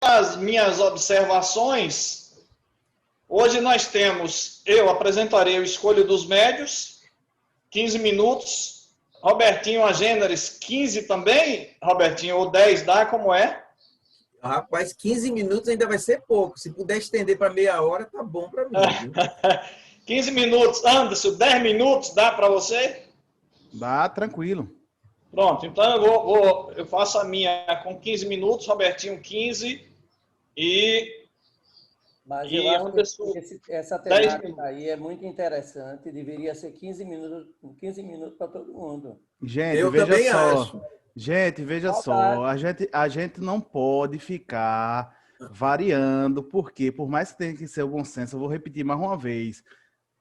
as minhas observações, hoje nós temos, eu apresentarei o Escolho dos Médios, 15 minutos, Robertinho Agêneres, 15 também, Robertinho, ou 10 dá, como é? Rapaz, 15 minutos ainda vai ser pouco. Se puder estender para meia hora, tá bom para mim. Viu? 15 minutos, Anderson, 10 minutos dá para você? Dá, tranquilo. Pronto, então eu faço a minha com 15 minutos, Robertinho 15 Mas eu acho Anderson, que essa temática aí é muito interessante, deveria ser 15 minutos para todo mundo. Gente, Eu veja também só. acho. Gente, veja só. A gente não pode ficar variando, porque por mais que tenha que ser o bom senso, eu vou repetir mais uma vez.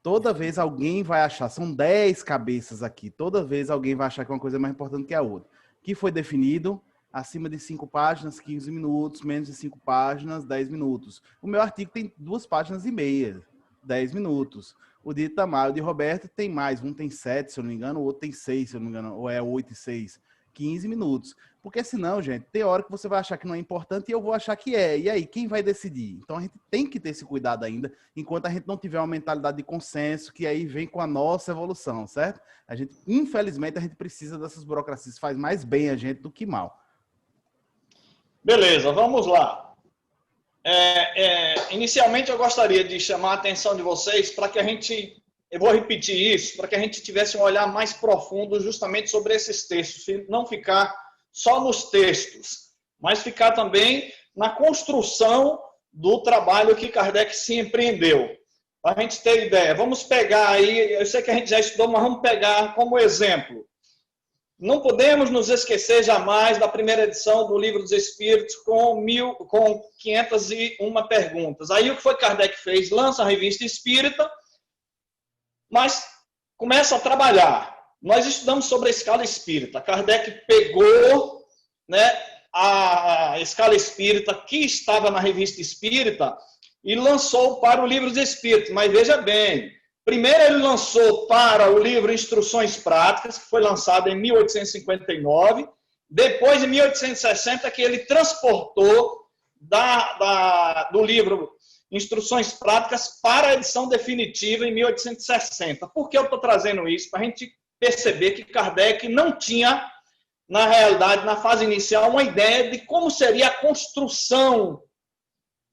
Toda vez alguém vai achar, são 10 cabeças aqui, toda vez alguém vai achar que uma coisa é mais importante que a outra. Que foi definido acima de 5 páginas, 15 minutos, menos de 5 páginas, 10 minutos. O meu artigo tem 2 páginas e meia, 10 minutos. O de Itamar, o de Roberto tem mais, um tem 7, se eu não me engano, o outro tem 6, se eu não me engano, ou é 8 e 6. 15 minutos. Porque senão, gente, tem hora que você vai achar que não é importante e eu vou achar que é. E aí, quem vai decidir? Então, a gente tem que ter esse cuidado ainda, enquanto a gente não tiver uma mentalidade de consenso, que aí vem com a nossa evolução, certo? A gente, infelizmente, a gente precisa dessas burocracias. Faz mais bem a gente do que mal. Beleza, vamos lá. Inicialmente, eu gostaria de chamar a atenção de vocês para que a gente, eu vou repetir isso, para que a gente tivesse um olhar mais profundo justamente sobre esses textos, não ficar só nos textos, mas ficar também na construção do trabalho que Kardec se empreendeu. Para a gente ter ideia, vamos pegar aí, eu sei que a gente já estudou, mas vamos pegar como exemplo. Não podemos nos esquecer jamais da primeira edição do Livro dos Espíritos com 501 perguntas. Aí o que foi que Kardec fez? Lança a Revista Espírita, mas começa a trabalhar. Nós estudamos sobre a escala espírita. Kardec pegou, né, a escala espírita que estava na Revista Espírita e lançou para o Livro dos Espíritos. Mas veja bem, primeiro ele lançou para o livro Instruções Práticas, que foi lançado em 1859. Depois, em 1860, que ele transportou do livro Instruções Práticas para a edição definitiva em 1860. Por que eu estou trazendo isso? Para a gente perceber que Kardec não tinha, na realidade, na fase inicial, uma ideia de como seria a construção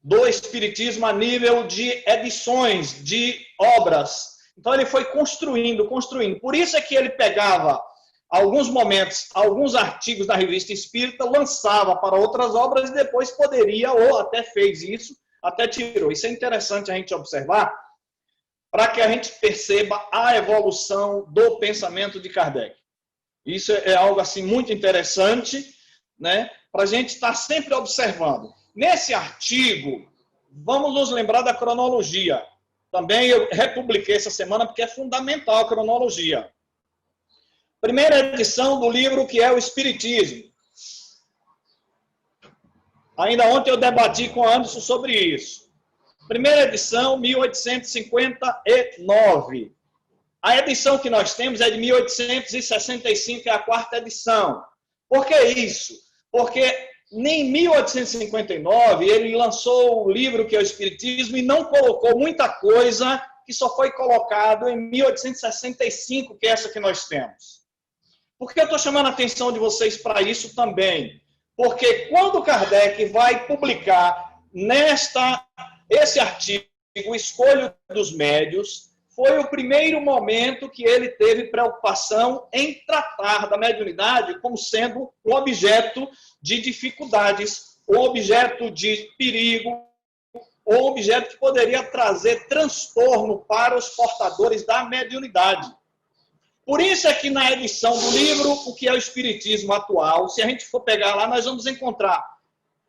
do Espiritismo a nível de edições, de obras. Então ele foi construindo. Por isso é que ele pegava alguns momentos, alguns artigos da Revista Espírita, lançava para outras obras e depois poderia, ou até fez isso, até tirou. Isso é interessante a gente observar, para que a gente perceba a evolução do pensamento de Kardec. Isso é algo assim muito interessante, né, para a gente estar sempre observando. Nesse artigo, vamos nos lembrar da cronologia. Também eu republiquei essa semana porque é fundamental a cronologia. Primeira edição do livro que é o Espiritismo. Ainda ontem eu debati com a Anderson sobre isso. Primeira edição, 1859. A edição que nós temos é de 1865, é a 4ª edição. Por que isso? Porque em 1859 ele lançou o livro que é o Espiritismo e não colocou muita coisa que só foi colocado em 1865, que é essa que nós temos. Por que eu estou chamando a atenção de vocês para isso também? Porque quando Kardec vai publicar esse artigo, o Escolho dos Médios, foi o primeiro momento que ele teve preocupação em tratar da mediunidade como sendo um objeto de dificuldades, um objeto de perigo, um objeto que poderia trazer transtorno para os portadores da mediunidade. Por isso é que na edição do livro, o que é o Espiritismo atual, se a gente for pegar lá, nós vamos encontrar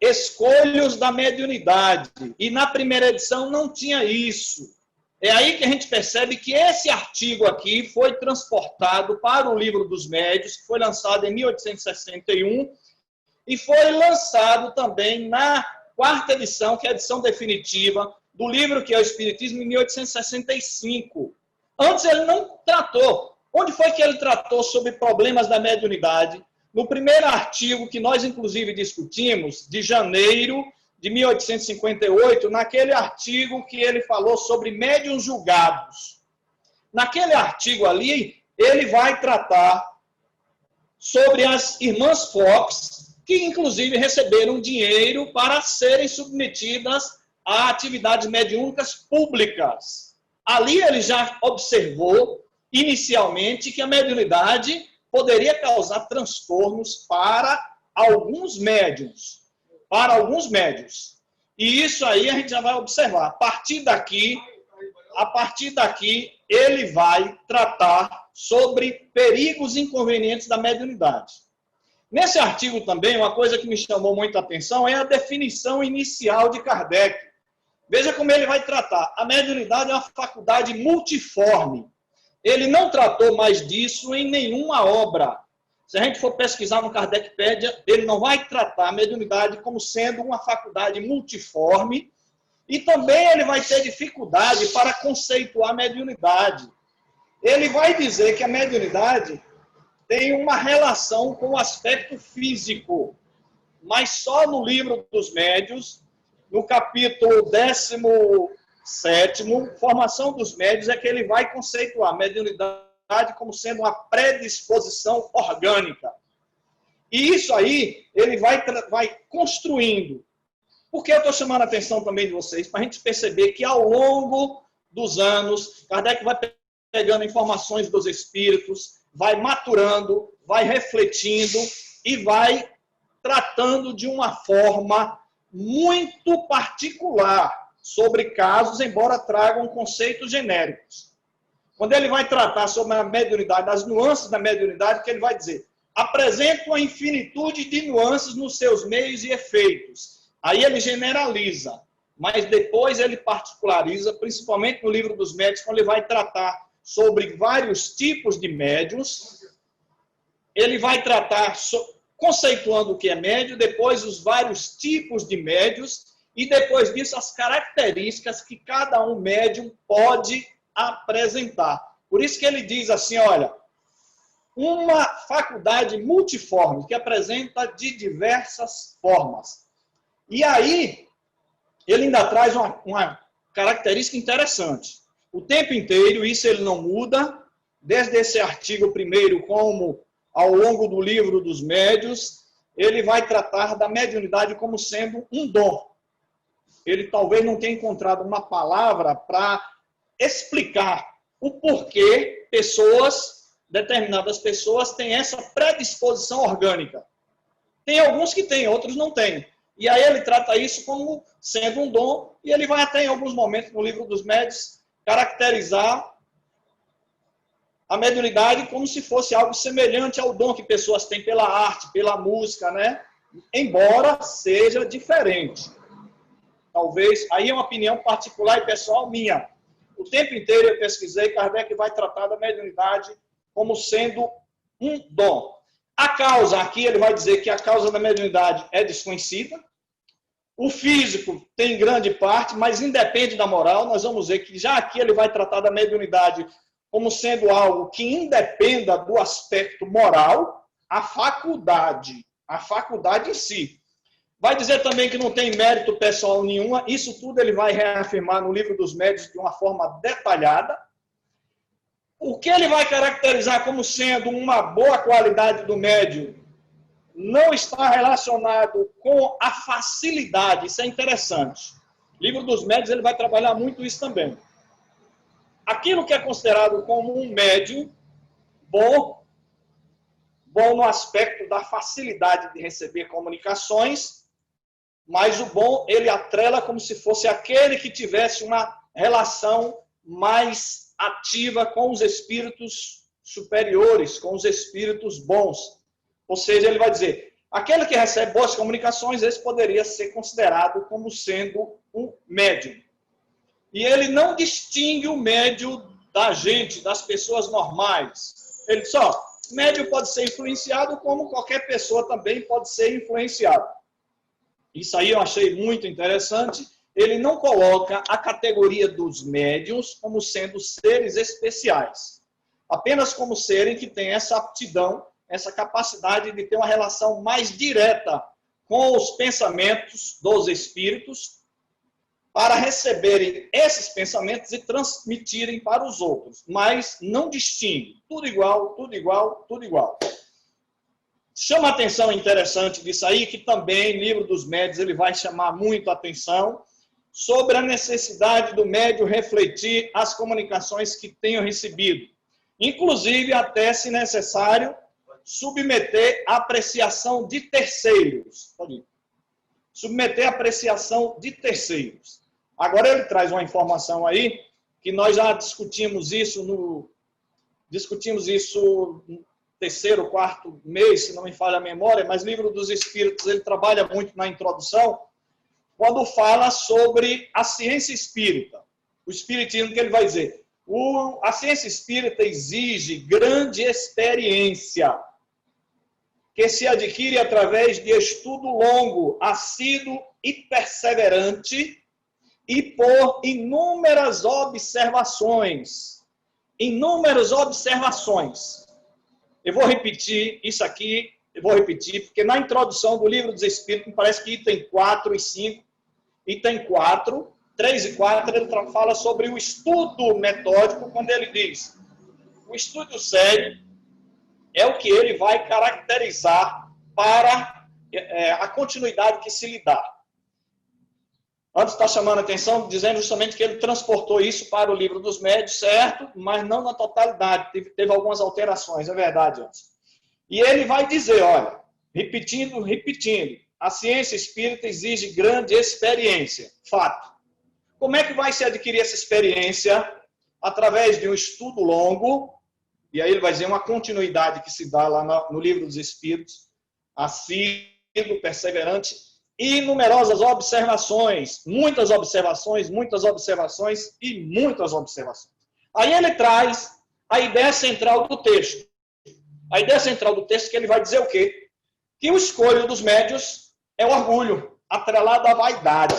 escolhos da mediunidade. E na primeira edição não tinha isso. É aí que a gente percebe que esse artigo aqui foi transportado para o Livro dos Médios, que foi lançado em 1861, e foi lançado também na 4ª edição, que é a edição definitiva do livro que é o Espiritismo, em 1865. Antes ele não tratou. Onde foi que ele tratou sobre problemas da mediunidade? No primeiro artigo que nós, inclusive, discutimos, de janeiro de 1858, naquele artigo que ele falou sobre médiuns julgados. Naquele artigo ali, ele vai tratar sobre as irmãs Fox, que inclusive receberam dinheiro para serem submetidas a atividades mediúnicas públicas. Ali ele já observou, inicialmente, que a mediunidade poderia causar transtornos para alguns médiuns. E isso aí a gente já vai observar. A partir daqui, ele vai tratar sobre perigos e inconvenientes da mediunidade. Nesse artigo também, uma coisa que me chamou muita atenção é a definição inicial de Kardec. Veja como ele vai tratar. A mediunidade é uma faculdade multiforme. Ele não tratou mais disso em nenhuma obra. Se a gente for pesquisar no Kardecpédia, ele não vai tratar a mediunidade como sendo uma faculdade multiforme, e também ele vai ter dificuldade para conceituar a mediunidade. Ele vai dizer que a mediunidade tem uma relação com o aspecto físico, mas só no livro dos médiuns, no capítulo 17º, Formação dos Médiuns, é que ele vai conceituar a mediunidade como sendo uma predisposição orgânica. E isso aí, ele vai construindo. Por que eu estou chamando a atenção também de vocês? Para a gente perceber que ao longo dos anos, Kardec vai pegando informações dos espíritos, vai maturando, vai refletindo e vai tratando de uma forma muito particular sobre casos, embora tragam conceitos genéricos. Quando ele vai tratar sobre a mediunidade, as nuances da mediunidade, que ele vai dizer, apresenta uma infinitude de nuances nos seus meios e efeitos. Aí ele generaliza, mas depois ele particulariza, principalmente no livro dos médiuns, quando ele vai tratar sobre vários tipos de médiuns. Ele vai tratar, conceituando o que é médium, depois os vários tipos de médiuns, e depois disso as características que cada um médium pode apresentar. Por isso que ele diz assim, olha, uma faculdade multiforme, que apresenta de diversas formas. E aí, ele ainda traz uma característica interessante. O tempo inteiro, isso ele não muda, desde esse artigo primeiro, como ao longo do livro dos médiuns, ele vai tratar da mediunidade como sendo um dom. Ele talvez não tenha encontrado uma palavra para explicar o porquê determinadas pessoas têm essa predisposição orgânica. Tem alguns que têm, outros não têm. E aí ele trata isso como sendo um dom, e ele vai até em alguns momentos no livro dos médiuns caracterizar a mediunidade como se fosse algo semelhante ao dom que pessoas têm pela arte, pela música, né? Embora seja diferente. Talvez, aí é uma opinião particular e pessoal minha. O tempo inteiro eu pesquisei, Kardec vai tratar da mediunidade como sendo um dom. A causa, aqui ele vai dizer que a causa da mediunidade é desconhecida. O físico tem grande parte, mas independe da moral. Nós vamos ver que já aqui ele vai tratar da mediunidade como sendo algo que independa do aspecto moral, a faculdade em si. Vai dizer também que não tem mérito pessoal nenhuma. Isso tudo ele vai reafirmar no livro dos médiuns de uma forma detalhada. O que ele vai caracterizar como sendo uma boa qualidade do médium não está relacionado com a facilidade. Isso é interessante. O livro dos médiuns ele vai trabalhar muito isso também. Aquilo que é considerado como um médium bom no aspecto da facilidade de receber comunicações, mas o bom ele atrela como se fosse aquele que tivesse uma relação mais ativa com os espíritos superiores, com os espíritos bons. Ou seja, ele vai dizer, aquele que recebe boas comunicações, esse poderia ser considerado como sendo um médium. E ele não distingue o médium da gente, das pessoas normais. Ele diz, médium pode ser influenciado, como qualquer pessoa também pode ser influenciada. Isso aí eu achei muito interessante. Ele não coloca a categoria dos médiuns como sendo seres especiais. Apenas como serem que têm essa aptidão, essa capacidade de ter uma relação mais direta com os pensamentos dos espíritos para receberem esses pensamentos e transmitirem para os outros, mas não distingue, tudo igual, tudo igual, tudo igual. Chama a atenção interessante disso aí, que também, Livro dos Médiuns, ele vai chamar muito a atenção sobre a necessidade do médium refletir as comunicações que tenham recebido, inclusive até, se necessário, submeter a apreciação de terceiros. Submeter a apreciação de terceiros. Agora ele traz uma informação aí, que nós já discutimos isso no terceiro, quarto mês, se não me falha a memória, mas Livro dos Espíritos, ele trabalha muito na introdução, quando fala sobre a ciência espírita. O espiritismo, que ele vai dizer, a ciência espírita exige grande experiência, que se adquire através de estudo longo, assíduo e perseverante, e por inúmeras observações. Inúmeras observações. Eu vou repetir isso aqui, porque na introdução do Livro dos Espíritos, me parece que item 4 e 5, item 4, 3 e 4, ele fala sobre o estudo metódico, quando ele diz, o estudo sério é o que ele vai caracterizar para a continuidade que se lhe dá. Antes está chamando a atenção, dizendo justamente que ele transportou isso para o Livro dos Médiuns, certo? Mas não na totalidade, teve algumas alterações, é verdade, antes. E ele vai dizer, olha, repetindo, a ciência espírita exige grande experiência, fato. Como é que vai se adquirir essa experiência? Através de um estudo longo, e aí ele vai dizer uma continuidade que se dá lá no Livro dos Espíritos, assíduo, perseverante, e numerosas observações, muitas observações, muitas observações e muitas observações. Aí ele traz a ideia central do texto. A ideia central do texto que ele vai dizer o quê? Que o escolho dos médiuns é o orgulho, atrelado à vaidade.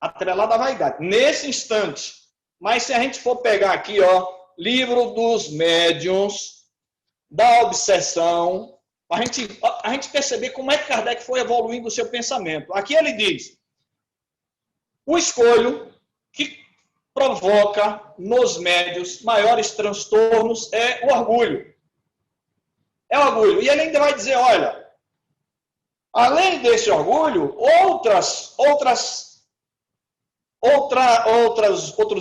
Atrelado à vaidade. Nesse instante. Mas se a gente for pegar aqui, ó, Livro dos Médiuns, da obsessão, a gente perceber como é que Kardec foi evoluindo o seu pensamento. Aqui ele diz, o escolho que provoca nos médiuns maiores transtornos é o orgulho. É o orgulho. E ele ainda vai dizer, olha, além desse orgulho, outros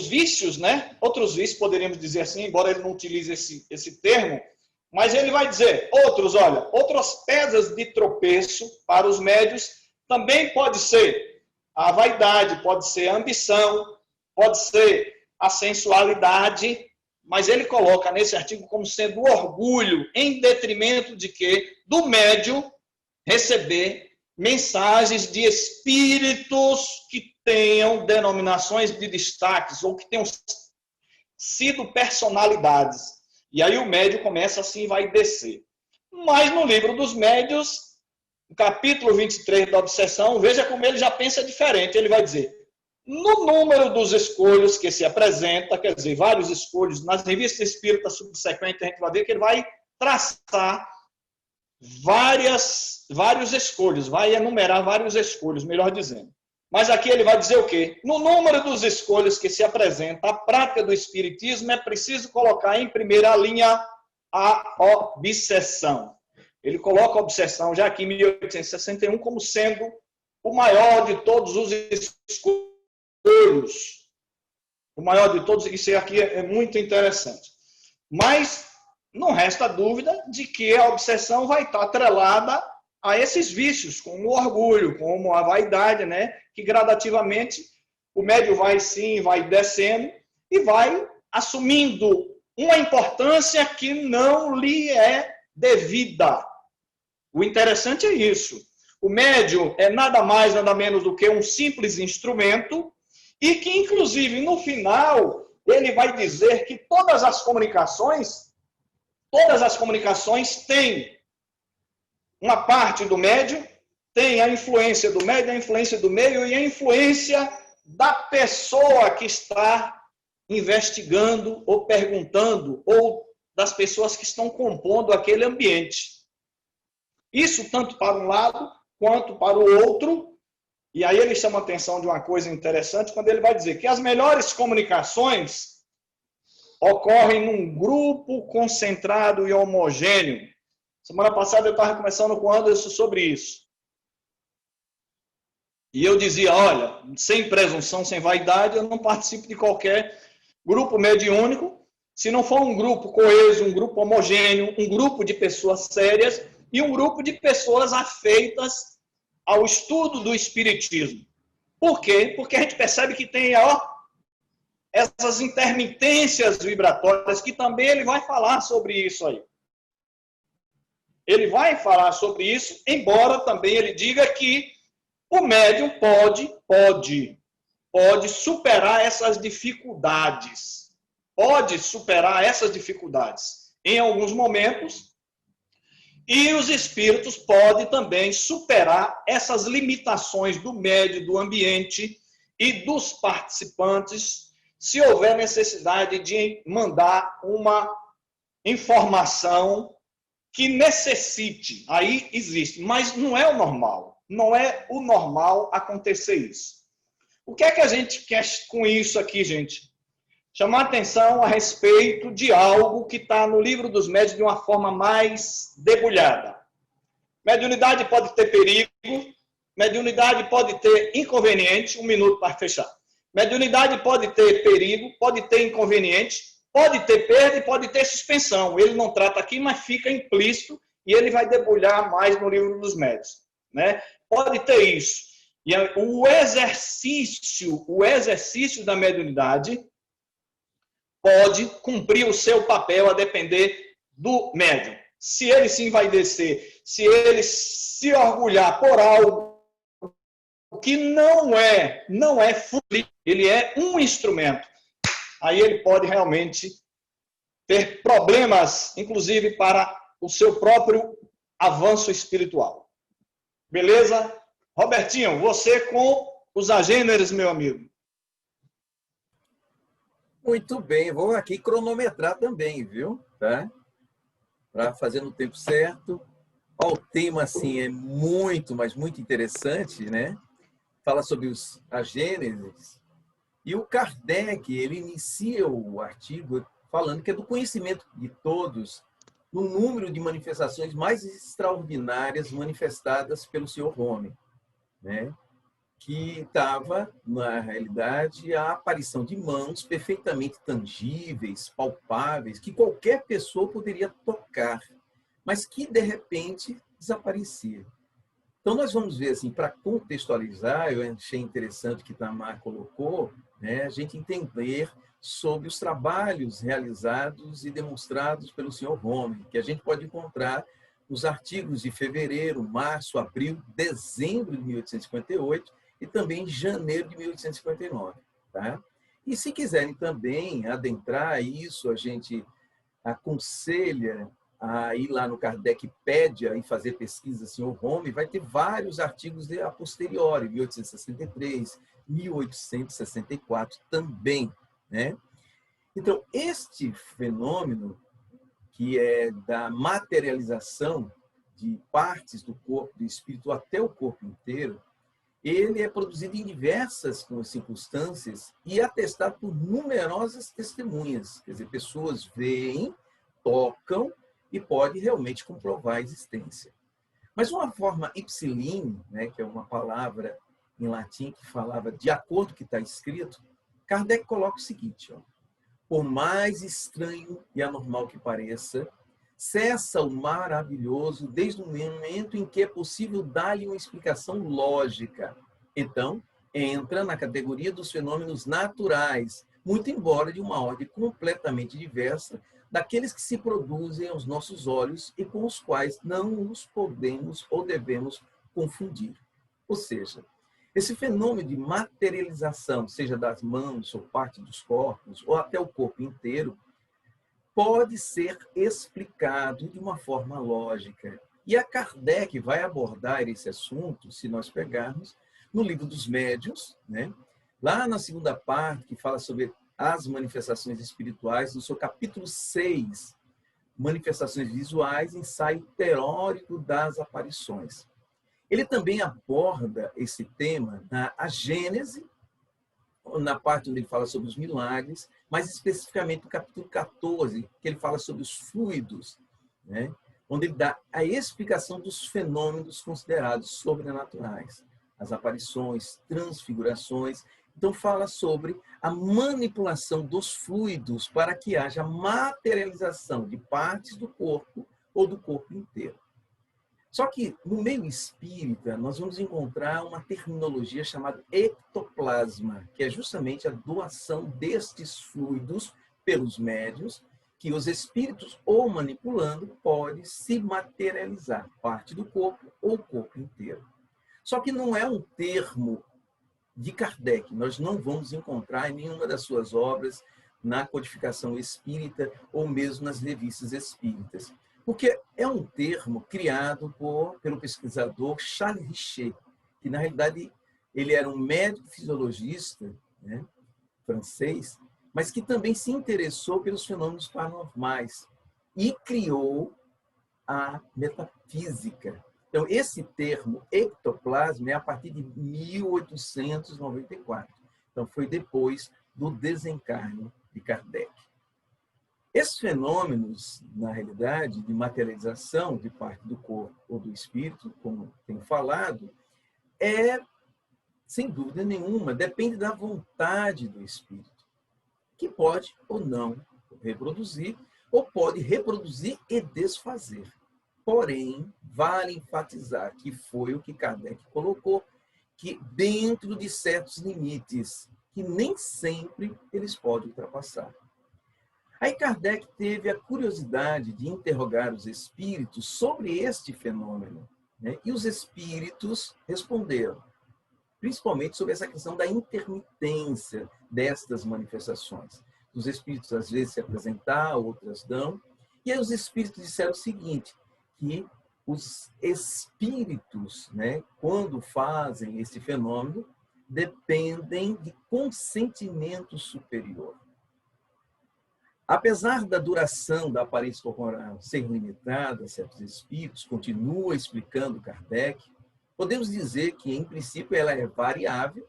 vícios, né? Outros vícios, poderíamos dizer assim, embora ele não utilize esse termo, mas ele vai dizer, outras pedras de tropeço para os médiuns também pode ser a vaidade, pode ser a ambição, pode ser a sensualidade, mas ele coloca nesse artigo como sendo o orgulho, em detrimento de quê? Do médium receber mensagens de espíritos que tenham denominações de destaques ou que tenham sido personalidades. E aí o médium começa assim e vai descer. Mas no Livro dos Médiuns, no capítulo 23 da obsessão, veja como ele já pensa diferente. Ele vai dizer, no número dos escolhos que se apresenta, quer dizer, vários escolhos, nas revistas espíritas subsequentes, a gente vai ver que ele vai traçar vários escolhos, vai enumerar vários escolhos, melhor dizendo. Mas aqui ele vai dizer o quê? No número dos escolhos que se apresenta a prática do espiritismo, é preciso colocar em primeira linha a obsessão. Ele coloca a obsessão, já aqui em 1861, como sendo o maior de todos os escolhos. O maior de todos, isso aqui é muito interessante. Mas não resta dúvida de que a obsessão vai estar atrelada a esses vícios, como o orgulho, como a vaidade, né? Que gradativamente o médium vai descendo e vai assumindo uma importância que não lhe é devida. O interessante é isso. O médium é nada mais, nada menos do que um simples instrumento e que, inclusive, no final, ele vai dizer que todas as comunicações têm uma parte do médium, tem a influência do médium, a influência do meio e a influência da pessoa que está investigando ou perguntando, ou das pessoas que estão compondo aquele ambiente. Isso tanto para um lado quanto para o outro. E aí ele chama a atenção de uma coisa interessante quando ele vai dizer que as melhores comunicações ocorrem num grupo concentrado e homogêneo. Semana passada eu estava conversando com o Anderson sobre isso. E eu dizia, olha, sem presunção, sem vaidade, eu não participo de qualquer grupo mediúnico, se não for um grupo coeso, um grupo homogêneo, um grupo de pessoas sérias e um grupo de pessoas afeitas ao estudo do Espiritismo. Por quê? Porque a gente percebe que tem essas intermitências vibratórias, que também ele vai falar sobre isso aí. Ele vai falar sobre isso, embora também ele diga que o médium pode superar essas dificuldades. Pode superar essas dificuldades em alguns momentos. E os espíritos podem também superar essas limitações do médio, do ambiente e dos participantes, se houver necessidade de mandar uma informação que necessite. Aí existe, mas não é o normal. Não é o normal acontecer isso. O que é que a gente quer com isso aqui, gente? Chamar atenção a respeito de algo que está no Livro dos Médiuns de uma forma mais debulhada. Mediunidade pode ter perigo, mediunidade pode ter inconveniente, 1 minuto para fechar. Mediunidade pode ter perigo, pode ter inconveniente, pode ter perda e pode ter suspensão. Ele não trata aqui, mas fica implícito e ele vai debulhar mais no Livro dos Médiuns, né? Pode ter isso. E o exercício da mediunidade pode cumprir o seu papel a depender do médium. Se ele se envaidecer, se ele se orgulhar por algo que não é fluido, ele é um instrumento, aí ele pode realmente ter problemas, inclusive para o seu próprio avanço espiritual. Beleza? Robertinho, você com os agêneres, meu amigo. Muito bem, vou aqui cronometrar também, viu? Tá? Para fazer no tempo certo. Ó, o tema, assim, é muito, mas muito interessante, né? Fala sobre os agêneres. E o Kardec, ele inicia o artigo falando que é do conhecimento de todos no número de manifestações mais extraordinárias manifestadas pelo Senhor Homem, né? Que estava, na realidade, a aparição de mãos perfeitamente tangíveis, palpáveis, que qualquer pessoa poderia tocar, mas que, de repente, desaparecia. Então, nós vamos ver, assim, para contextualizar, eu achei interessante que Tamar colocou, né, a gente entender sobre os trabalhos realizados e demonstrados pelo Senhor Homem, que a gente pode encontrar nos artigos de fevereiro, março, abril, dezembro de 1858 e também janeiro de 1859. Tá? E se quiserem também adentrar isso, a gente aconselha a ir lá no Kardecpédia e fazer pesquisa Senhor Home, vai ter vários artigos a posteriori, 1863, 1864 também, né? Então, este fenômeno, que é da materialização de partes do corpo, do espírito até o corpo inteiro, ele é produzido em diversas circunstâncias e atestado por numerosas testemunhas. Quer dizer, pessoas veem, tocam e podem realmente comprovar a existência. Mas uma forma ipsiline, né, que é uma palavra em latim que falava de acordo com o que está escrito, Kardec coloca o seguinte, ó, por mais estranho e anormal que pareça, cessa o maravilhoso desde o momento em que é possível dar-lhe uma explicação lógica. Então, entra na categoria dos fenômenos naturais, muito embora de uma ordem completamente diversa daqueles que se produzem aos nossos olhos e com os quais não os podemos ou devemos confundir. Ou seja, esse fenômeno de materialização, seja das mãos ou parte dos corpos, ou até o corpo inteiro, pode ser explicado de uma forma lógica. E a Kardec vai abordar esse assunto, se nós pegarmos, no Livro dos Médiuns, né? Lá na segunda parte, que fala sobre as manifestações espirituais, no seu capítulo 6, Manifestações Visuais, ensaio teórico das aparições. Ele também aborda esse tema na Gênese, na parte onde ele fala sobre os milagres, mais especificamente no capítulo 14, que ele fala sobre os fluidos, né? Onde ele dá a explicação dos fenômenos considerados sobrenaturais, as aparições, transfigurações. Então, fala sobre a manipulação dos fluidos para que haja materialização de partes do corpo ou do corpo inteiro. Só que, no meio espírita, nós vamos encontrar uma terminologia chamada ectoplasma, que é justamente a doação destes fluidos pelos médiuns, que os espíritos, ou manipulando, pode se materializar, parte do corpo ou o corpo inteiro. Só que não é um termo de Kardec, nós não vamos encontrar em nenhuma das suas obras, na codificação espírita ou mesmo nas revistas espíritas. Porque é um termo criado pelo pesquisador Charles Richer, que na realidade ele era um médico fisiologista, né, francês, mas que também se interessou pelos fenômenos paranormais e criou a metafísica. Então, esse termo ectoplasma é a partir de 1894. Então, foi depois do desencarne de Kardec. Esses fenômenos, na realidade, de materialização de parte do corpo ou do espírito, como tenho falado, sem dúvida nenhuma, depende da vontade do espírito, que pode ou não reproduzir, ou pode reproduzir e desfazer. Porém, vale enfatizar que foi o que Kardec colocou, que dentro de certos limites, que nem sempre eles podem ultrapassar. Aí Kardec teve a curiosidade de interrogar os espíritos sobre este fenômeno, né? E os espíritos responderam, principalmente sobre essa questão da intermitência destas manifestações. Os espíritos às vezes se apresentam, outras não. E aí os espíritos disseram o seguinte, que os espíritos, né, quando fazem esse fenômeno, dependem de consentimento superior. Apesar da duração da aparência corporal ser limitada a certos espíritos, continua explicando Kardec, podemos dizer que, em princípio, ela é variável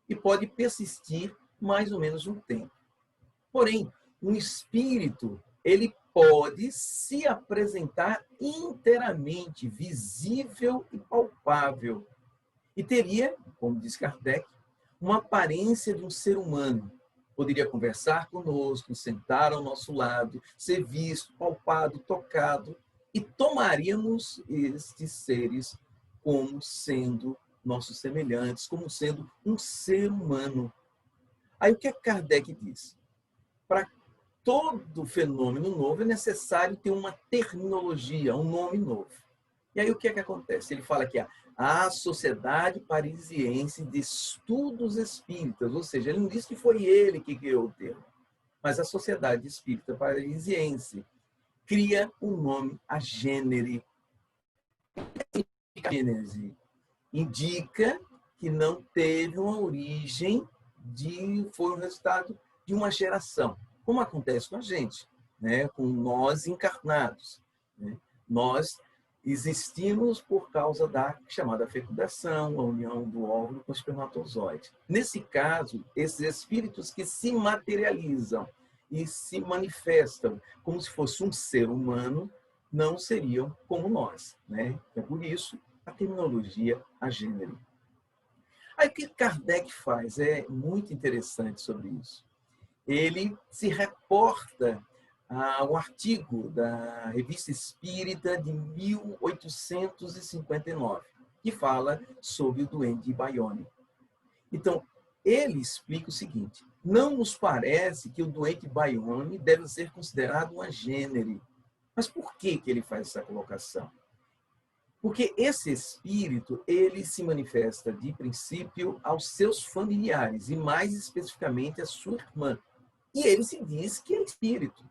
e pode persistir mais ou menos um tempo. Porém, um espírito, ele pode se apresentar inteiramente visível e palpável. E teria, como diz Kardec, uma aparência de um ser humano. Poderia conversar conosco, sentar ao nosso lado, ser visto, palpado, tocado, e tomaríamos estes seres como sendo nossos semelhantes, como sendo um ser humano. Aí o que Kardec diz? Para todo fenômeno novo é necessário ter uma terminologia, um nome novo. E aí o que acontece? Ele fala que a Sociedade Parisiense de Estudos Espíritas, ou seja, ele não disse que foi ele que criou o termo, mas a Sociedade Espírita Parisiense cria o nome a gênere. Gênese indica que não teve uma origem, foi um resultado de uma geração, como acontece com a gente, né? Com nós encarnados, né? Nós existimos por causa da chamada fecundação, a união do óvulo com o espermatozoide. Nesse caso, esses espíritos que se materializam e se manifestam como se fosse um ser humano, não seriam como nós, né? É por isso a terminologia a gênero. Aí o que Kardec faz é muito interessante sobre isso. Ele se reporta ao artigo da Revista Espírita de 1859, que fala sobre o doente baiônico. Então, ele explica o seguinte: não nos parece que o doente baiônico deve ser considerado uma gênere. Mas por que ele faz essa colocação? Porque esse espírito, ele se manifesta de princípio aos seus familiares, e mais especificamente à sua irmã. E ele se diz que é espírito.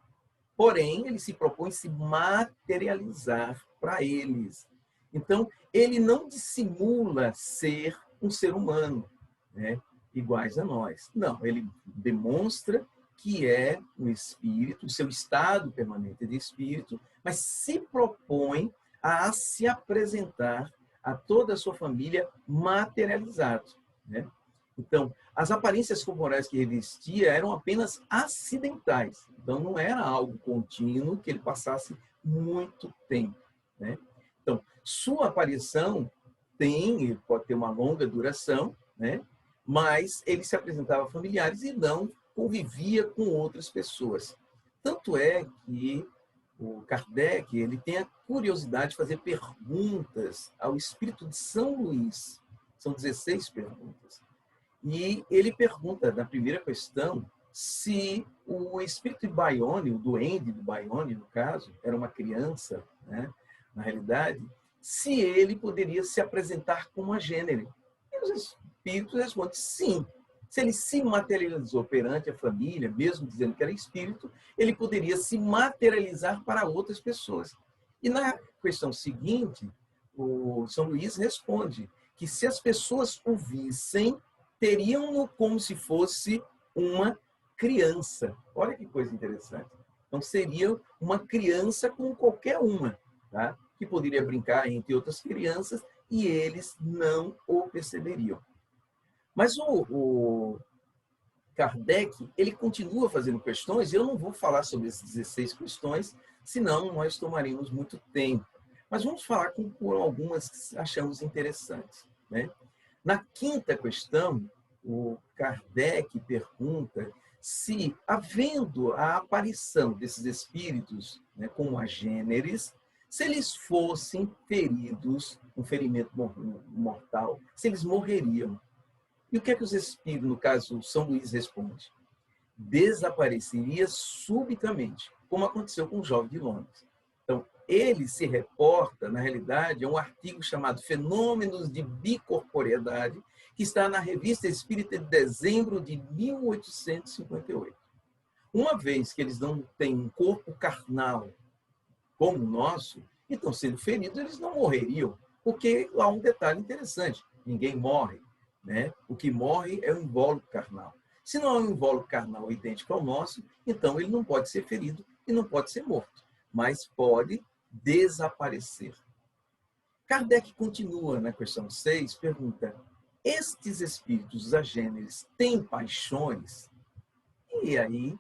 Porém, ele se propõe se materializar para eles. Então, ele não dissimula ser um ser humano, né, iguais a nós. Não, ele demonstra que é um espírito, o seu estado permanente de espírito, mas se propõe a se apresentar a toda a sua família materializado, né? Então, as aparências corporais que ele vestia eram apenas acidentais. Então, não era algo contínuo que ele passasse muito tempo, né? Então, sua aparição pode ter uma longa duração, né? Mas ele se apresentava a familiares e não convivia com outras pessoas. Tanto é que o Kardec ele tem a curiosidade de fazer perguntas ao espírito de São Luís. São 16 perguntas. E ele pergunta, na primeira questão, se o espírito de Baione, o duende de Baione, no caso, era uma criança, né, na realidade, se ele poderia se apresentar como a gênero. E os espíritos respondem sim. Se ele se materializou perante a família, mesmo dizendo que era espírito, ele poderia se materializar para outras pessoas. E na questão seguinte, o São Luís responde que se as pessoas o vissem, teriam-no como se fosse uma criança. Olha que coisa interessante. Então, seria uma criança como qualquer uma, tá? Que poderia brincar entre outras crianças e eles não o perceberiam. Mas o Kardec, ele continua fazendo questões, e eu não vou falar sobre essas 16 questões, senão nós tomaríamos muito tempo. Mas vamos falar por algumas que achamos interessantes, né? Na quinta questão, o Kardec pergunta se, havendo a aparição desses espíritos, né, como agêneres, se eles fossem feridos, um ferimento mortal, se eles morreriam. E o que é que os espíritos, no caso São Luís, responde? Desapareceria subitamente, como aconteceu com o jovem de Londres. Então, ele se reporta, na realidade, a um artigo chamado Fenômenos de Bicorporeidade, que está na Revista Espírita de dezembro de 1858. Uma vez que eles não têm um corpo carnal como o nosso, e estão sendo feridos, eles não morreriam, porque há um detalhe interessante, ninguém morre, né? O que morre é o invólucro carnal. Se não é um invólucro carnal idêntico ao nosso, então ele não pode ser ferido e não pode ser morto, mas pode desaparecer. Kardec continua na questão 6, pergunta: estes espíritos agêneres têm paixões? E aí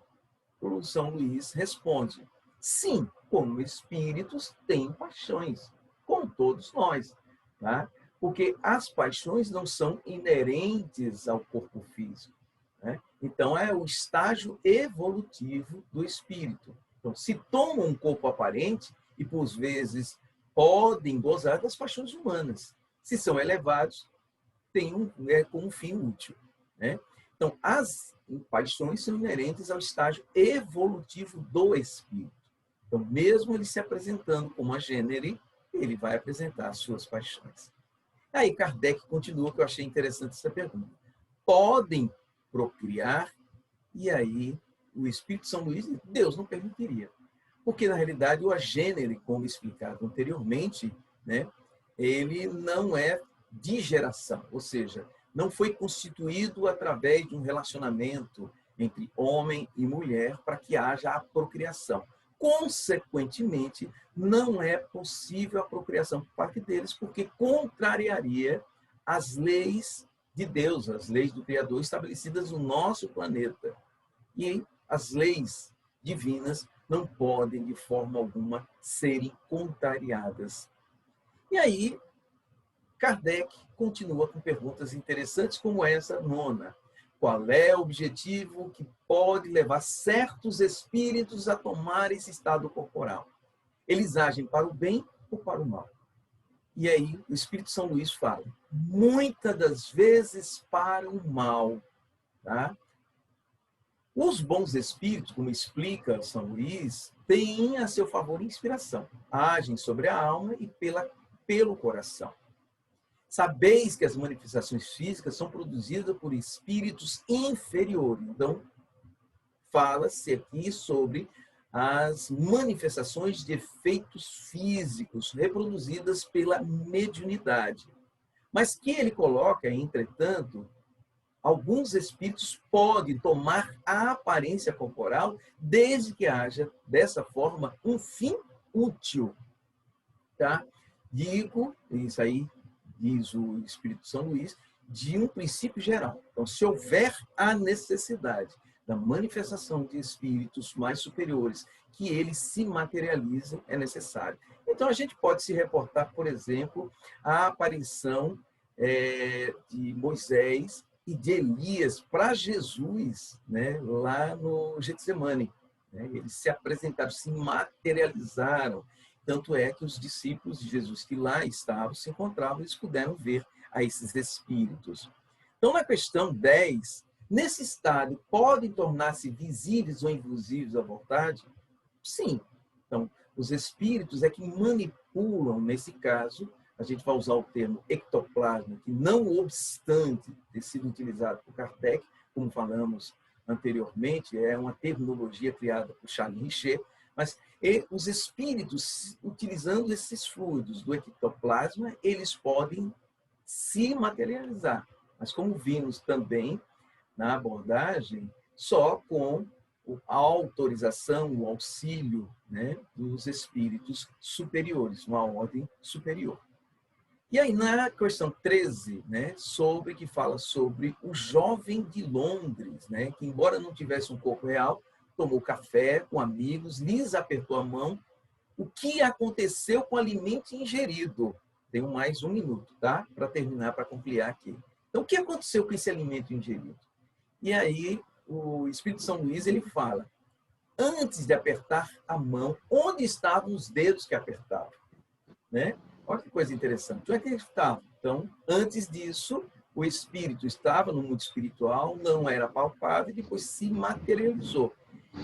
o São Luís responde: sim, como espíritos têm paixões, como todos nós, tá? Porque as paixões não são inerentes ao corpo físico, né? Então, é o estágio evolutivo do espírito. Então, se tomam um corpo aparente e, por vezes, podem gozar das paixões humanas. Se são elevados, tem como fim útil, né? Então, as paixões são inerentes ao estágio evolutivo do espírito. Então, mesmo ele se apresentando como a gênero, ele vai apresentar as suas paixões. Aí Kardec continua, que eu achei interessante essa pergunta. Podem procriar? E aí o Espírito São Luís, Deus não permitiria. Porque, na realidade, o agênero, como explicado anteriormente, né, ele não é de geração, ou seja, não foi constituído através de um relacionamento entre homem e mulher para que haja a procriação. Consequentemente, não é possível a procriação por parte deles, porque contrariaria as leis de Deus, as leis do Criador estabelecidas no nosso planeta. E as leis divinas não podem, de forma alguma, serem contrariadas. E aí, Kardec continua com perguntas interessantes como essa nona. Qual é o objetivo que pode levar certos espíritos a tomar esse estado corporal? Eles agem para o bem ou para o mal? E aí o Espírito São Luís fala, muitas das vezes para o mal. Tá? Os bons espíritos, como explica São Luís, têm a seu favor inspiração. Agem sobre a alma e pelo coração. Sabeis que as manifestações físicas são produzidas por espíritos inferiores. Então, fala-se aqui sobre as manifestações de efeitos físicos reproduzidas pela mediunidade. Mas que ele coloca, entretanto, alguns espíritos podem tomar a aparência corporal desde que haja, dessa forma, um fim útil. Tá? Digo, isso aí diz o Espírito São Luís, de um princípio geral. Então, se houver a necessidade da manifestação de espíritos mais superiores, que eles se materializem, é necessário. Então, a gente pode se reportar, por exemplo, à aparição de Moisés e de Elias para Jesus, né, lá no Getsemane. Né? Eles se apresentaram, se materializaram. Tanto é que os discípulos de Jesus que lá estavam, se encontravam, eles puderam ver a esses espíritos. Então, na questão 10, nesse estado, podem tornar-se visíveis ou invisíveis à vontade? Sim. Então, os espíritos é que manipulam, nesse caso, a gente vai usar o termo ectoplasma, que não obstante ter sido utilizado por Kardec, como falamos anteriormente, é uma terminologia criada por Charles Richer, mas os espíritos, utilizando esses fluidos do ectoplasma, eles podem se materializar. Mas como vimos também na abordagem, só com a autorização, o auxílio, né, dos espíritos superiores, uma ordem superior. E aí, na questão 13, né, que fala sobre o jovem de Londres, né, que, embora não tivesse um corpo real, tomou café com amigos, lhes apertou a mão. O que aconteceu com o alimento ingerido? Tenho mais um minuto, tá? Para terminar, para conciliar aqui. Então, o que aconteceu com esse alimento ingerido? E aí, o Espírito São Luís, ele fala, antes de apertar a mão, onde estavam os dedos que apertavam? Né? Olha que coisa interessante. Onde é que ele estava? Então, antes disso, o espírito estava no mundo espiritual, não era palpável, e depois se materializou.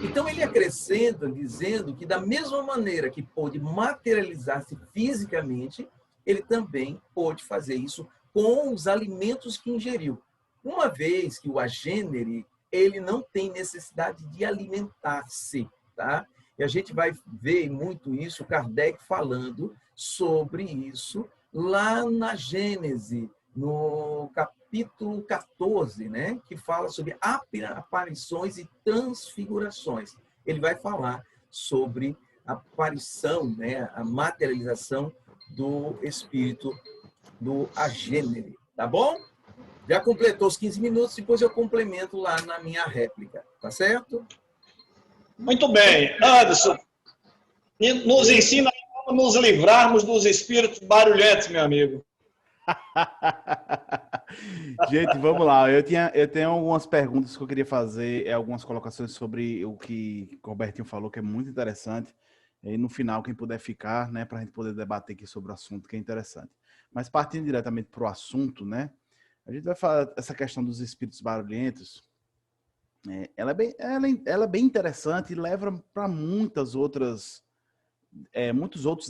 Então, ele acrescenta dizendo que, da mesma maneira que pôde materializar-se fisicamente, ele também pôde fazer isso com os alimentos que ingeriu. Uma vez que o agênere, ele não tem necessidade de alimentar-se, tá? E a gente vai ver muito isso, Kardec falando sobre isso lá na Gênese, no capítulo 14, né? Que fala sobre aparições e transfigurações. Ele vai falar sobre a aparição, né? A materialização do espírito do agênere, tá bom? Já completou os 15 minutos, depois eu complemento lá na minha réplica, tá certo? Muito bem. Anderson, nos ensina como nos livrarmos dos espíritos barulhentos, meu amigo. Gente, vamos lá. Eu tenho algumas perguntas que eu queria fazer, algumas colocações sobre o que o Robertinho falou, que é muito interessante. E no final, quem puder ficar, né, para a gente poder debater aqui sobre o assunto, que é interessante. Mas partindo diretamente para o assunto, né, a gente vai falar essa questão dos espíritos barulhentos. Ela é bem interessante e leva para muitos outros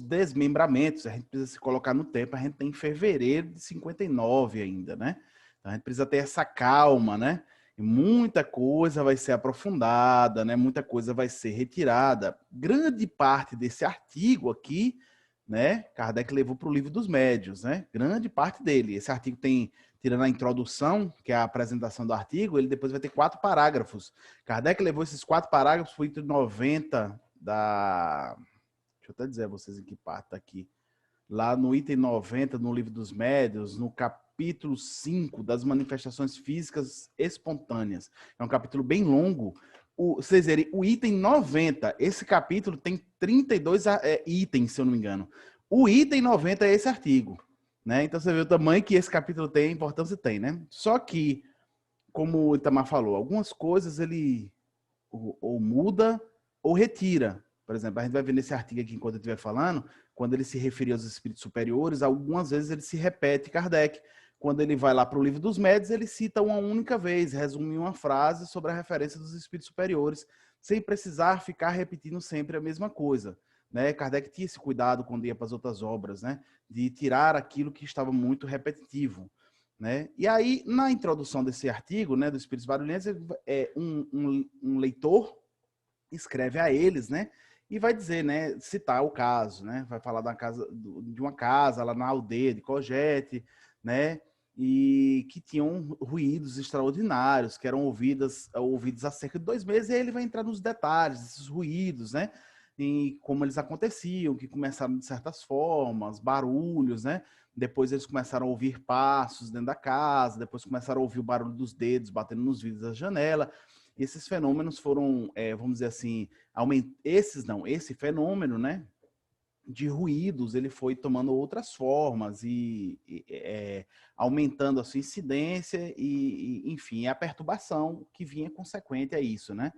desmembramentos. A gente precisa se colocar no tempo. A gente tem fevereiro de 59 ainda, né? Então, a gente precisa ter essa calma, né? E muita coisa vai ser aprofundada, né? Muita coisa vai ser retirada. Grande parte desse artigo aqui, né? Kardec levou para o Livro dos Médiuns, né? Grande parte dele. Esse artigo tem, tirando a introdução, que é a apresentação do artigo, ele depois vai ter 4 parágrafos. Kardec levou esses 4 parágrafos para o item 90 da... Deixa eu até dizer a vocês em que parte está aqui. Lá no item 90, no Livro dos Médiuns, no capítulo 5 das manifestações físicas espontâneas. É um capítulo bem longo. Vocês verem, o item 90, esse capítulo tem 32 itens, se eu não me engano. O item 90 é esse artigo, né? Então você vê o tamanho que esse capítulo tem, a importância tem, né? Só que, como o Itamar falou, algumas coisas ele ou muda ou retira. Por exemplo, a gente vai ver nesse artigo aqui, enquanto eu estiver falando, quando ele se referir aos espíritos superiores, algumas vezes ele se repete, Kardec. Quando ele vai lá para o Livro dos Médiuns, ele cita uma única vez, resume uma frase sobre a referência dos espíritos superiores, sem precisar ficar repetindo sempre a mesma coisa, né? Kardec tinha esse cuidado quando ia para as outras obras, né? De tirar aquilo que estava muito repetitivo, né? E aí, na introdução desse artigo, né, dos espíritos barulhentos, um leitor escreve a eles, né? E vai dizer, né, citar o caso, né? Vai falar de uma casa lá na aldeia de Cogete, né? E que tinham ruídos extraordinários, que eram ouvidos há cerca de 2 meses, e aí ele vai entrar nos detalhes desses ruídos, né? E como eles aconteciam, que começaram de certas formas, barulhos, né? depois eles começaram a ouvir passos dentro da casa, depois começaram a ouvir o barulho dos dedos batendo nos vidros da janela. E esses fenômenos foram, vamos dizer assim, esse fenômeno, né, de ruídos, ele foi tomando outras formas e aumentando a sua incidência enfim, a perturbação que vinha consequente a isso, né?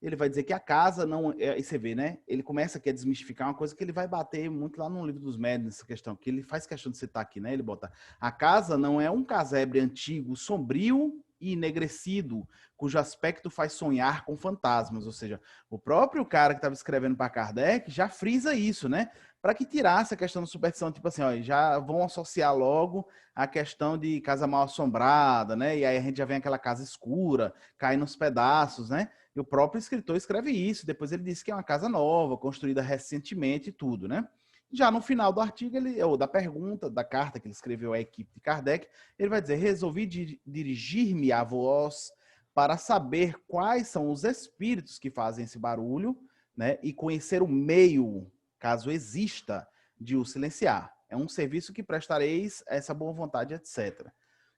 Ele vai dizer que a casa não... E você vê, né? Ele começa aqui a desmistificar uma coisa que ele vai bater muito lá no livro dos médiuns, nessa questão, que ele faz questão de citar aqui, né? Ele bota: a casa não é um casebre antigo, sombrio e enegrecido, cujo aspecto faz sonhar com fantasmas. Ou seja, o próprio cara que estava escrevendo para Kardec já frisa isso, né? Para que tirasse a questão da superstição, tipo assim, ó, já vão associar logo a questão de casa mal assombrada, né? E aí a gente já vem aquela casa escura, cai nos pedaços, né? E o próprio escritor escreve isso. Depois ele diz que é uma casa nova, construída recentemente e tudo, né? Já no final do artigo, ou da pergunta, da carta que ele escreveu à equipe de Kardec, ele vai dizer: resolvi dirigir-me a vós para saber quais são os espíritos que fazem esse barulho, né? E conhecer o meio, caso exista, de o silenciar. É um serviço que prestareis a essa boa vontade, etc.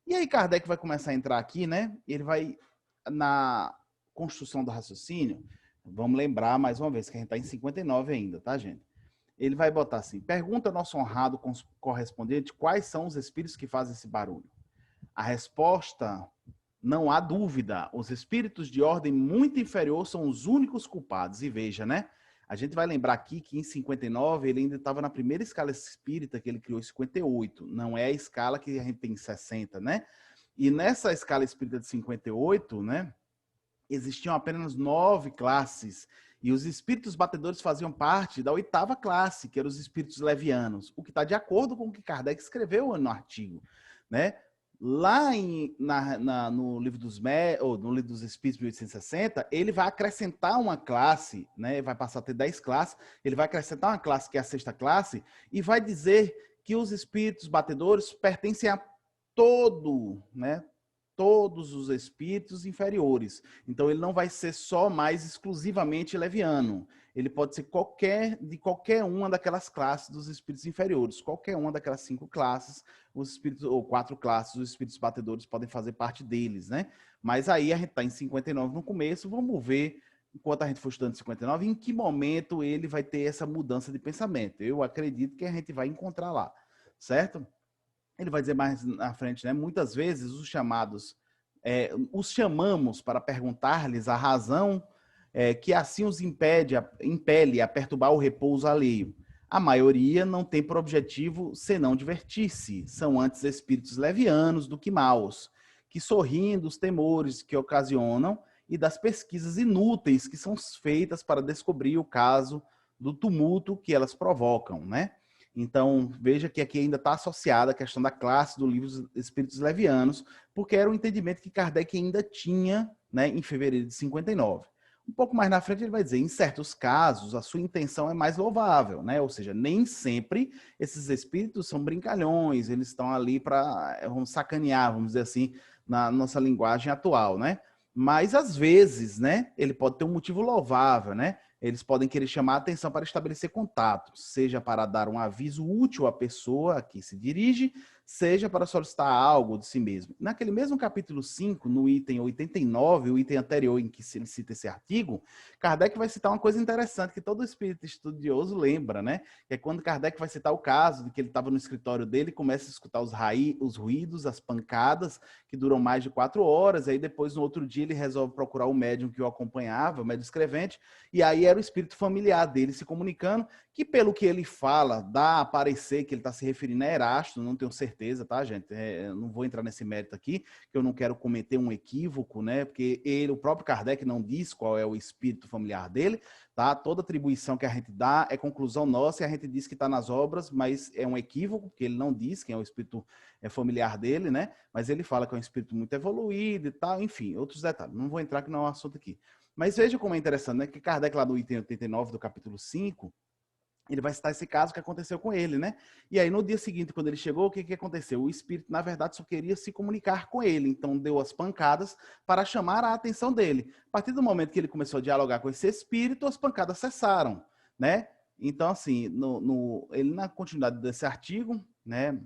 E aí Kardec vai começar a entrar aqui, né? Ele vai, na construção do raciocínio, vamos lembrar mais uma vez que a gente está em 59 ainda, tá, gente? Ele vai botar assim: pergunta ao nosso honrado correspondente quais são os espíritos que fazem esse barulho. A resposta, não há dúvida, os espíritos de ordem muito inferior são os únicos culpados. E veja, né? A gente vai lembrar aqui que em 59 ele ainda estava na primeira escala espírita que ele criou em 58. Não é a escala que a gente tem em 60, né? E nessa escala espírita de 58, né? Existiam apenas 9 classes, e os espíritos batedores faziam parte da 8ª classe, que eram os espíritos levianos, o que está de acordo com o que Kardec escreveu no artigo, né? Lá no livro no livro dos Espíritos, 1860, ele vai acrescentar uma classe, né? Vai passar a ter 10 classes, ele vai acrescentar uma classe que é a 6ª classe, e vai dizer que os espíritos batedores pertencem a né? Todos os espíritos inferiores. Então, ele não vai ser só mais exclusivamente leviano. Ele pode ser de qualquer uma daquelas classes dos espíritos inferiores. Qualquer uma daquelas 5 classes, os espíritos, ou 4 classes, os espíritos batedores podem fazer parte deles, né? Mas aí a gente está em 59 no começo, vamos ver, enquanto a gente for estudando 59, em que momento ele vai ter essa mudança de pensamento. Eu acredito que a gente vai encontrar lá, certo? Ele vai dizer mais na frente, né? Muitas vezes os chamamos para perguntar-lhes a razão que assim os impele a perturbar o repouso alheio. A maioria não tem por objetivo senão divertir-se. São antes espíritos levianos do que maus, que sorriem dos temores que ocasionam e das pesquisas inúteis que são feitas para descobrir o caso do tumulto que elas provocam, né? Então, veja que aqui ainda está associada a questão da classe do livro dos Espíritos Levianos, porque era um entendimento que Kardec ainda tinha, né, em fevereiro de 59. Um pouco mais na frente ele vai dizer: em certos casos, a sua intenção é mais louvável, né? Ou seja, nem sempre esses espíritos são brincalhões, eles estão ali para, vamos sacanear, vamos dizer assim, na nossa linguagem atual, né? Mas, às vezes, né, ele pode ter um motivo louvável, né? Eles podem querer chamar a atenção para estabelecer contato, seja para dar um aviso útil à pessoa a que se dirige, seja para solicitar algo de si mesmo. Naquele mesmo capítulo 5, no item 89, o item anterior em que ele cita esse artigo, Kardec vai citar uma coisa interessante que todo espírito estudioso lembra, né? Que é quando Kardec vai citar o caso de que ele estava no escritório dele e começa a escutar os ruídos, as pancadas, que duram mais de 4 horas, aí depois, no outro dia, ele resolve procurar o médium que o acompanhava, o médium escrevente, e aí era o espírito familiar dele se comunicando, que pelo que ele fala, dá a parecer que ele está se referindo a Erasto, não tenho certeza, tá, gente? Não vou entrar nesse mérito aqui, que eu não quero cometer um equívoco, né? Porque o próprio Kardec não diz qual é o espírito familiar dele, tá? Toda atribuição que a gente dá é conclusão nossa e a gente diz que está nas obras, mas é um equívoco, porque ele não diz quem é o espírito familiar dele, né? Mas ele fala que é um espírito muito evoluído e tal, enfim, outros detalhes. Não vou entrar que não é um assunto aqui. Mas veja como é interessante, né? Que Kardec, lá no item 89 do capítulo 5, ele vai citar esse caso que aconteceu com ele, né? E aí, no dia seguinte, quando ele chegou, o que aconteceu? O espírito, na verdade, só queria se comunicar com ele. Então, deu as pancadas para chamar a atenção dele. A partir do momento que ele começou a dialogar com esse espírito, as pancadas cessaram, né? Então, assim, ele na continuidade desse artigo, né?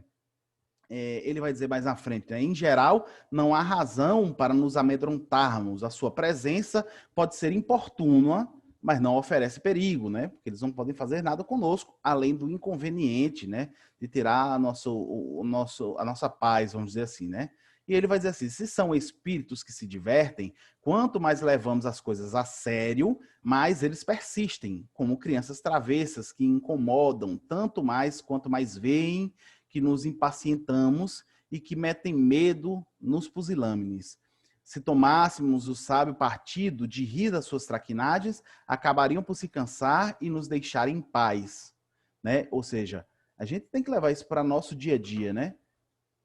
ele vai dizer mais na frente, né? Em geral, não há razão para nos amedrontarmos. A sua presença pode ser importuna, mas não oferece perigo, né? Porque eles não podem fazer nada conosco, além do inconveniente, né? De tirar a nossa paz, vamos dizer assim, né? E ele vai dizer assim, se são espíritos que se divertem, quanto mais levamos as coisas a sério, mais eles persistem, como crianças travessas que incomodam, tanto mais quanto mais veem que nos impacientamos e que metem medo nos pusilâmines. Se tomássemos o sábio partido de rir das suas traquinagens, acabariam por se cansar e nos deixar em paz, né? Ou seja, a gente tem que levar isso para nosso dia a dia, né?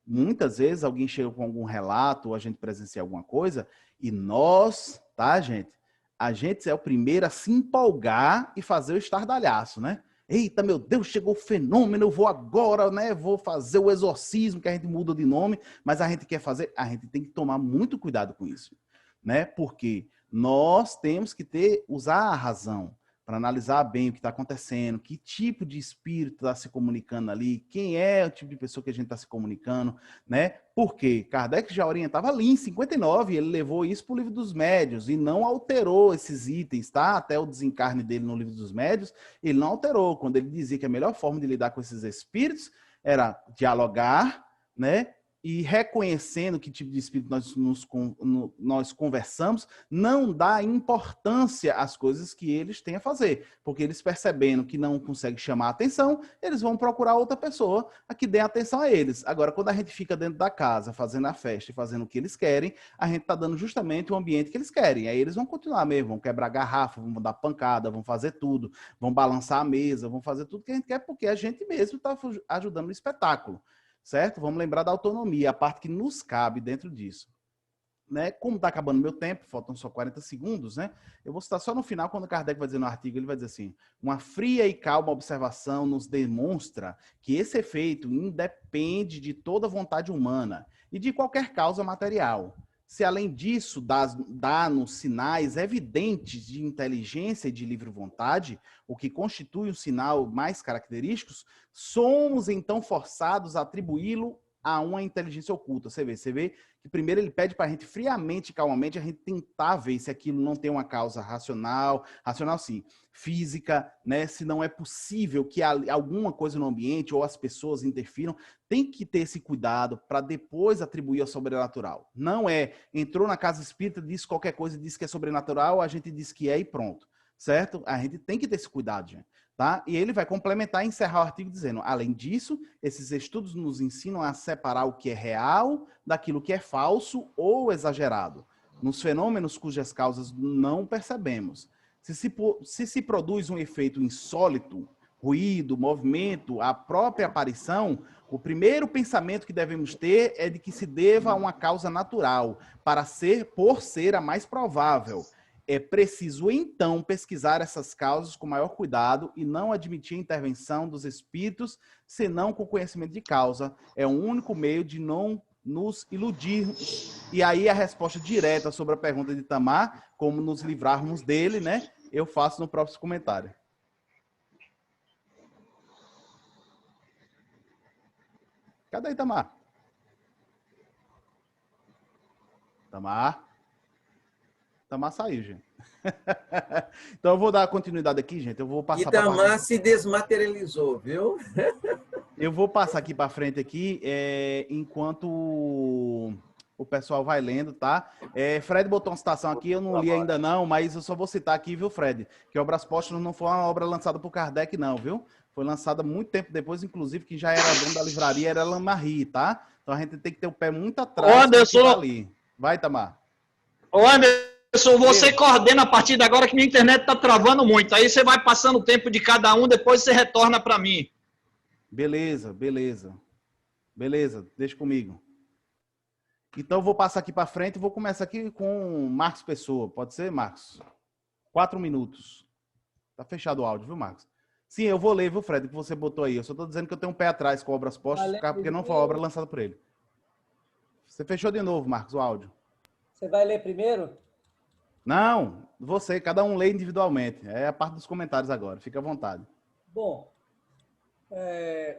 Muitas vezes alguém chega com algum relato ou a gente presencia alguma coisa e nós, tá, gente? A gente é o primeiro a se empolgar e fazer o estardalhaço, né? Eita, meu Deus, chegou o fenômeno, eu vou agora, né? Vou fazer o exorcismo, que a gente muda de nome, mas a gente quer fazer, a gente tem que tomar muito cuidado com isso, né? Porque nós temos que usar a razão para analisar bem o que está acontecendo, que tipo de espírito está se comunicando ali, quem é o tipo de pessoa que a gente está se comunicando, né? Porque Kardec já orientava ali em 59, ele levou isso para o Livro dos Médiuns e não alterou esses itens, tá? Até o desencarne dele no Livro dos Médiuns, ele não alterou, quando ele dizia que a melhor forma de lidar com esses espíritos era dialogar, né? E reconhecendo que tipo de espírito nós conversamos, não dá importância às coisas que eles têm a fazer, porque eles percebendo que não conseguem chamar a atenção, eles vão procurar outra pessoa a que dê atenção a eles. Agora, quando a gente fica dentro da casa, fazendo a festa e fazendo o que eles querem, a gente está dando justamente o ambiente que eles querem. Aí eles vão continuar mesmo, vão quebrar garrafa, vão dar pancada, vão fazer tudo, vão balançar a mesa, vão fazer tudo que a gente quer, porque a gente mesmo está ajudando no espetáculo. Certo? Vamos lembrar da autonomia, a parte que nos cabe dentro disso. Né? Como está acabando meu tempo, faltam só 40 segundos, né? Eu vou citar só no final, quando Kardec vai dizer no artigo, ele vai dizer assim, uma fria e calma observação nos demonstra que esse efeito independe de toda vontade humana e de qualquer causa material. Se além disso dá-nos sinais evidentes de inteligência e de livre vontade, o que constitui um sinal mais característico, somos então forçados a atribuí-lo a uma inteligência oculta. Você vê que primeiro ele pede para a gente friamente e calmamente a gente tentar ver se aquilo não tem uma causa racional sim, física, né? Se não é possível que alguma coisa no ambiente ou as pessoas interfiram, tem que ter esse cuidado para depois atribuir ao sobrenatural. Não entrou na casa espírita, disse qualquer coisa, disse que é sobrenatural, a gente diz que é e pronto, certo? A gente tem que ter esse cuidado, gente. Tá? E ele vai complementar e encerrar o artigo dizendo, além disso, esses estudos nos ensinam a separar o que é real daquilo que é falso ou exagerado, nos fenômenos cujas causas não percebemos. Se produz um efeito insólito, ruído, movimento, a própria aparição, o primeiro pensamento que devemos ter é de que se deva a uma causa natural, por ser a mais provável. É preciso, então, pesquisar essas causas com maior cuidado e não admitir a intervenção dos espíritos, senão com conhecimento de causa. É o único meio de não nos iludirmos. E aí a resposta direta sobre a pergunta de Tamar, como nos livrarmos dele, né? Eu faço no próprio comentário. Cadê Itamar? Itamar saiu, gente. Então eu vou dar continuidade aqui, gente. Eu vou passar Itamar se desmaterializou, viu? Eu vou passar aqui para frente aqui, enquanto o pessoal vai lendo, tá? Fred botou uma citação aqui, eu não li ainda não, mas eu só vou citar aqui, viu, Fred? Que Obras Póstumas não foi uma obra lançada por Kardec, não, viu? Foi lançada muito tempo depois, inclusive, que já era dono da livraria, era Lamarri, tá? Então a gente tem que ter o pé muito atrás para tá ali. Vai, Tamar. Ô, Anderson, você coordena a partir de agora que minha internet está travando muito. Aí você vai passando o tempo de cada um, depois você retorna para mim. Beleza, deixa comigo. Então, eu vou passar aqui para frente e vou começar aqui com Marcos Pessoa. Pode ser, Marcos? 4 minutos. Tá fechado o áudio, viu, Marcos? Sim, eu vou ler, viu, Fred, que você botou aí. Eu só estou dizendo que eu tenho um pé atrás com Obras Póstumas, porque não foi obra lançada por ele. Você fechou de novo, Marcos, o áudio. Você vai ler primeiro? Não, você, cada um lê individualmente. É a parte dos comentários agora, fica à vontade. Bom,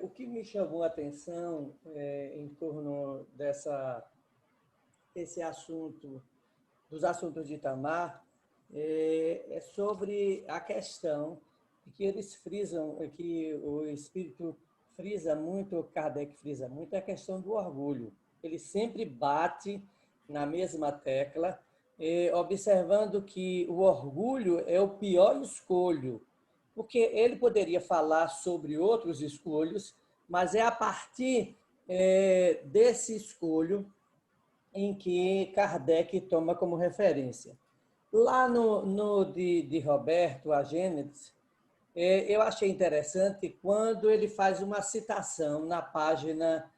O que me chamou a atenção em torno desse assunto, dos assuntos de Itamar, é sobre a questão que eles frisam, que o Espírito frisa muito, Kardec frisa muito, é a questão do orgulho. Ele sempre bate na mesma tecla, observando que o orgulho é o pior escolho, porque ele poderia falar sobre outros escolhos, mas é a partir desse escolho em que Kardec toma como referência. Lá de Roberto, a Gênesis, eu achei interessante quando ele faz uma citação na página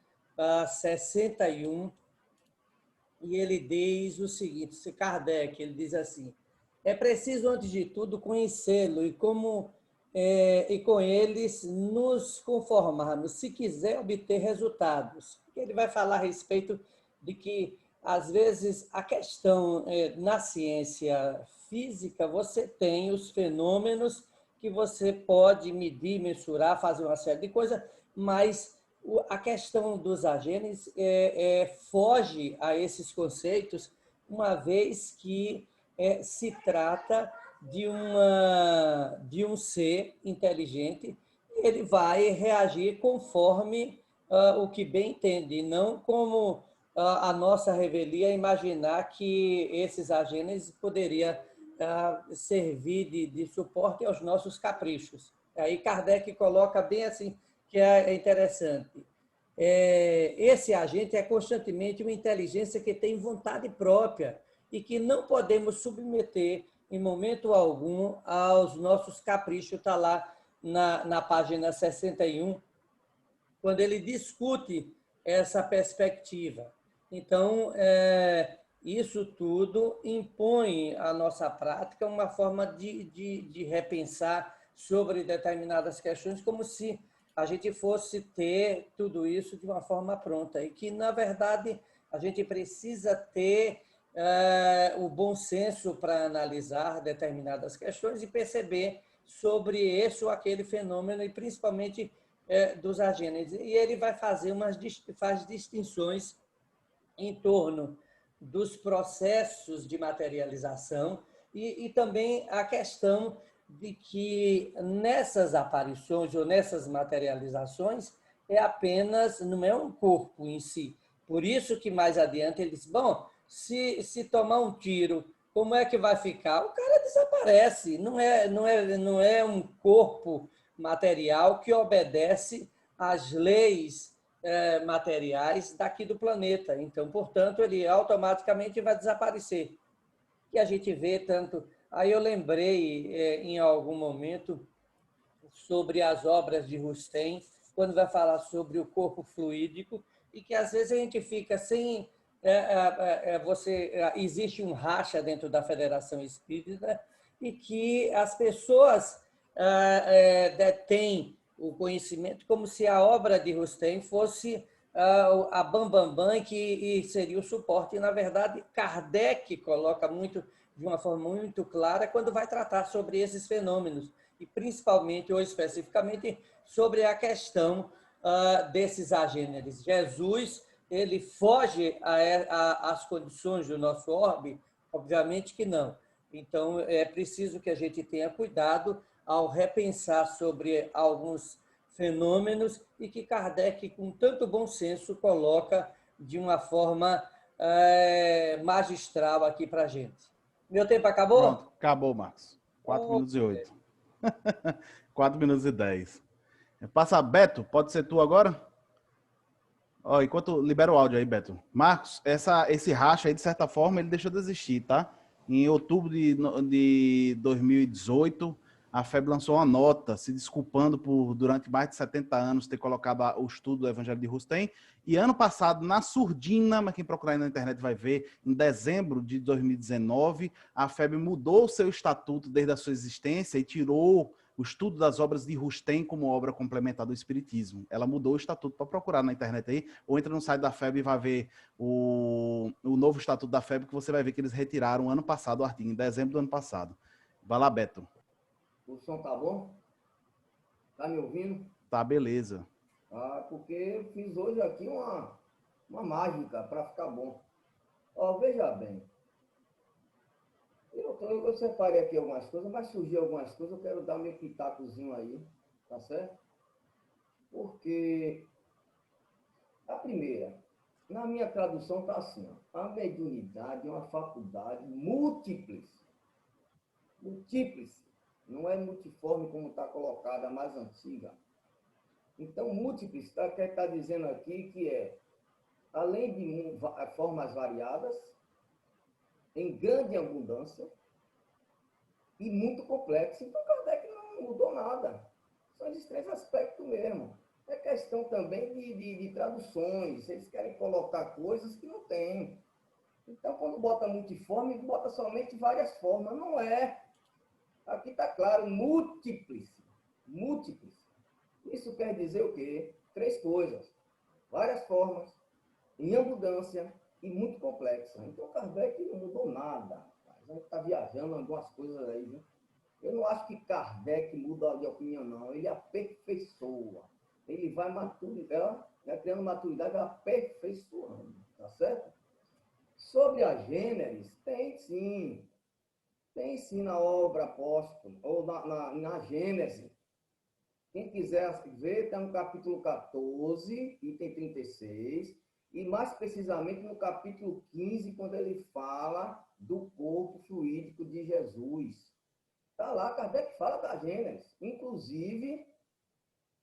61, e ele diz o seguinte, Kardec, ele diz assim, é preciso, antes de tudo, conhecê-lo e com eles nos conformarmos, se quiser obter resultados. Ele vai falar a respeito de que, às vezes, a questão na ciência física, você tem os fenômenos que você pode medir, mensurar, fazer uma série de coisas, mas a questão dos agentes foge a esses conceitos, uma vez que se trata de um ser inteligente, ele vai reagir conforme o que bem entende, não como a nossa revelia imaginar que esses agentes poderiam servir de suporte aos nossos caprichos. Aí Kardec coloca bem assim, que é interessante. Esse agente é constantemente uma inteligência que tem vontade própria e que não podemos submeter em momento algum aos nossos caprichos. Está lá na página 61, quando ele discute essa perspectiva. Então, isso tudo impõe à nossa prática uma forma de repensar sobre determinadas questões, como se a gente fosse ter tudo isso de uma forma pronta. E que, na verdade, a gente precisa ter o bom senso para analisar determinadas questões e perceber sobre esse ou aquele fenômeno, e principalmente dos agentes. E ele vai fazer faz distinções em torno dos processos de materialização e também a questão de que nessas aparições ou nessas materializações não é um corpo em si. Por isso que mais adiante ele diz, bom, se tomar um tiro, como é que vai ficar? O cara desaparece, não é um corpo material que obedece às leis materiais daqui do planeta. Então, portanto, ele automaticamente vai desaparecer. E a gente vê tanto... Aí eu lembrei, em algum momento, sobre as obras de Rustem, quando vai falar sobre o corpo fluídico, e que às vezes a gente fica sem... existe um racha dentro da Federação Espírita e que as pessoas detêm o conhecimento como se a obra de Rustem fosse a Bambambam, que seria o suporte. E, na verdade, Kardec coloca de uma forma muito clara quando vai tratar sobre esses fenômenos, e principalmente ou especificamente sobre a questão desses agêneres. Jesus, ele foge às condições do nosso orbe? Obviamente que não. Então, é preciso que a gente tenha cuidado ao repensar sobre alguns fenômenos e que Kardec, com tanto bom senso, coloca de uma forma magistral aqui para a gente. Meu tempo acabou? Pronto, acabou, Marcos. 4 minutos e 8. 4 minutos e 10. Passa, Beto, pode ser tu agora? Ó, enquanto libera o áudio aí, Beto. Marcos, esse racha aí, de certa forma, ele deixou de existir, tá? Em outubro de 2018, a FEB lançou uma nota se desculpando por, durante mais de 70 anos, ter colocado o estudo do Evangelho de Rustem. E ano passado, na surdina, mas quem procurar aí na internet vai ver, em dezembro de 2019, a FEB mudou o seu estatuto desde a sua existência e tirou o estudo das obras de Rustem como obra complementar do Espiritismo. Ela mudou o estatuto, para procurar na internet aí, ou entra no site da FEB e vai ver o novo estatuto da FEB, que você vai ver que eles retiraram ano passado o artigo, em dezembro do ano passado. Vai lá, Beto. O som tá bom? Tá me ouvindo? Tá, beleza. Ah, porque eu fiz hoje aqui uma mágica para ficar bom. Ó, veja bem. Eu separei aqui algumas coisas, mas surgiu algumas coisas, eu quero dar meu pitacozinho aí, tá certo? Porque a primeira, na minha tradução está assim, ó, a mediunidade é uma faculdade múltiples. Múltiples. Não é multiforme como está colocada, a mais antiga. Então, múltiples quer estar dizendo aqui que é, além de formas variadas, em grande abundância e muito complexo. Então, Kardec não mudou nada. São esses três aspectos mesmo. É questão também de traduções. Eles querem colocar coisas que não tem. Então, quando bota multiforme, bota somente várias formas. Não é. Aqui está claro, múltiples. Múltiples. Isso quer dizer o quê? Três coisas. Várias formas, em abundância e muito complexa. Então, Kardec não mudou nada. A gente está viajando algumas coisas aí, viu? Eu não acho que Kardec muda de opinião, não. Ele aperfeiçoa. Ele vai maturidade, criando maturidade, aperfeiçoando. Tá certo? Sobre a Gênesis, tem sim. Tem sim na obra apóstola, ou na Gênesis. Quem quiser ver, está no capítulo 14, item 36, e mais precisamente no capítulo 15, quando ele fala do corpo fluídico de Jesus. Está lá, Kardec fala da Gênesis. Inclusive,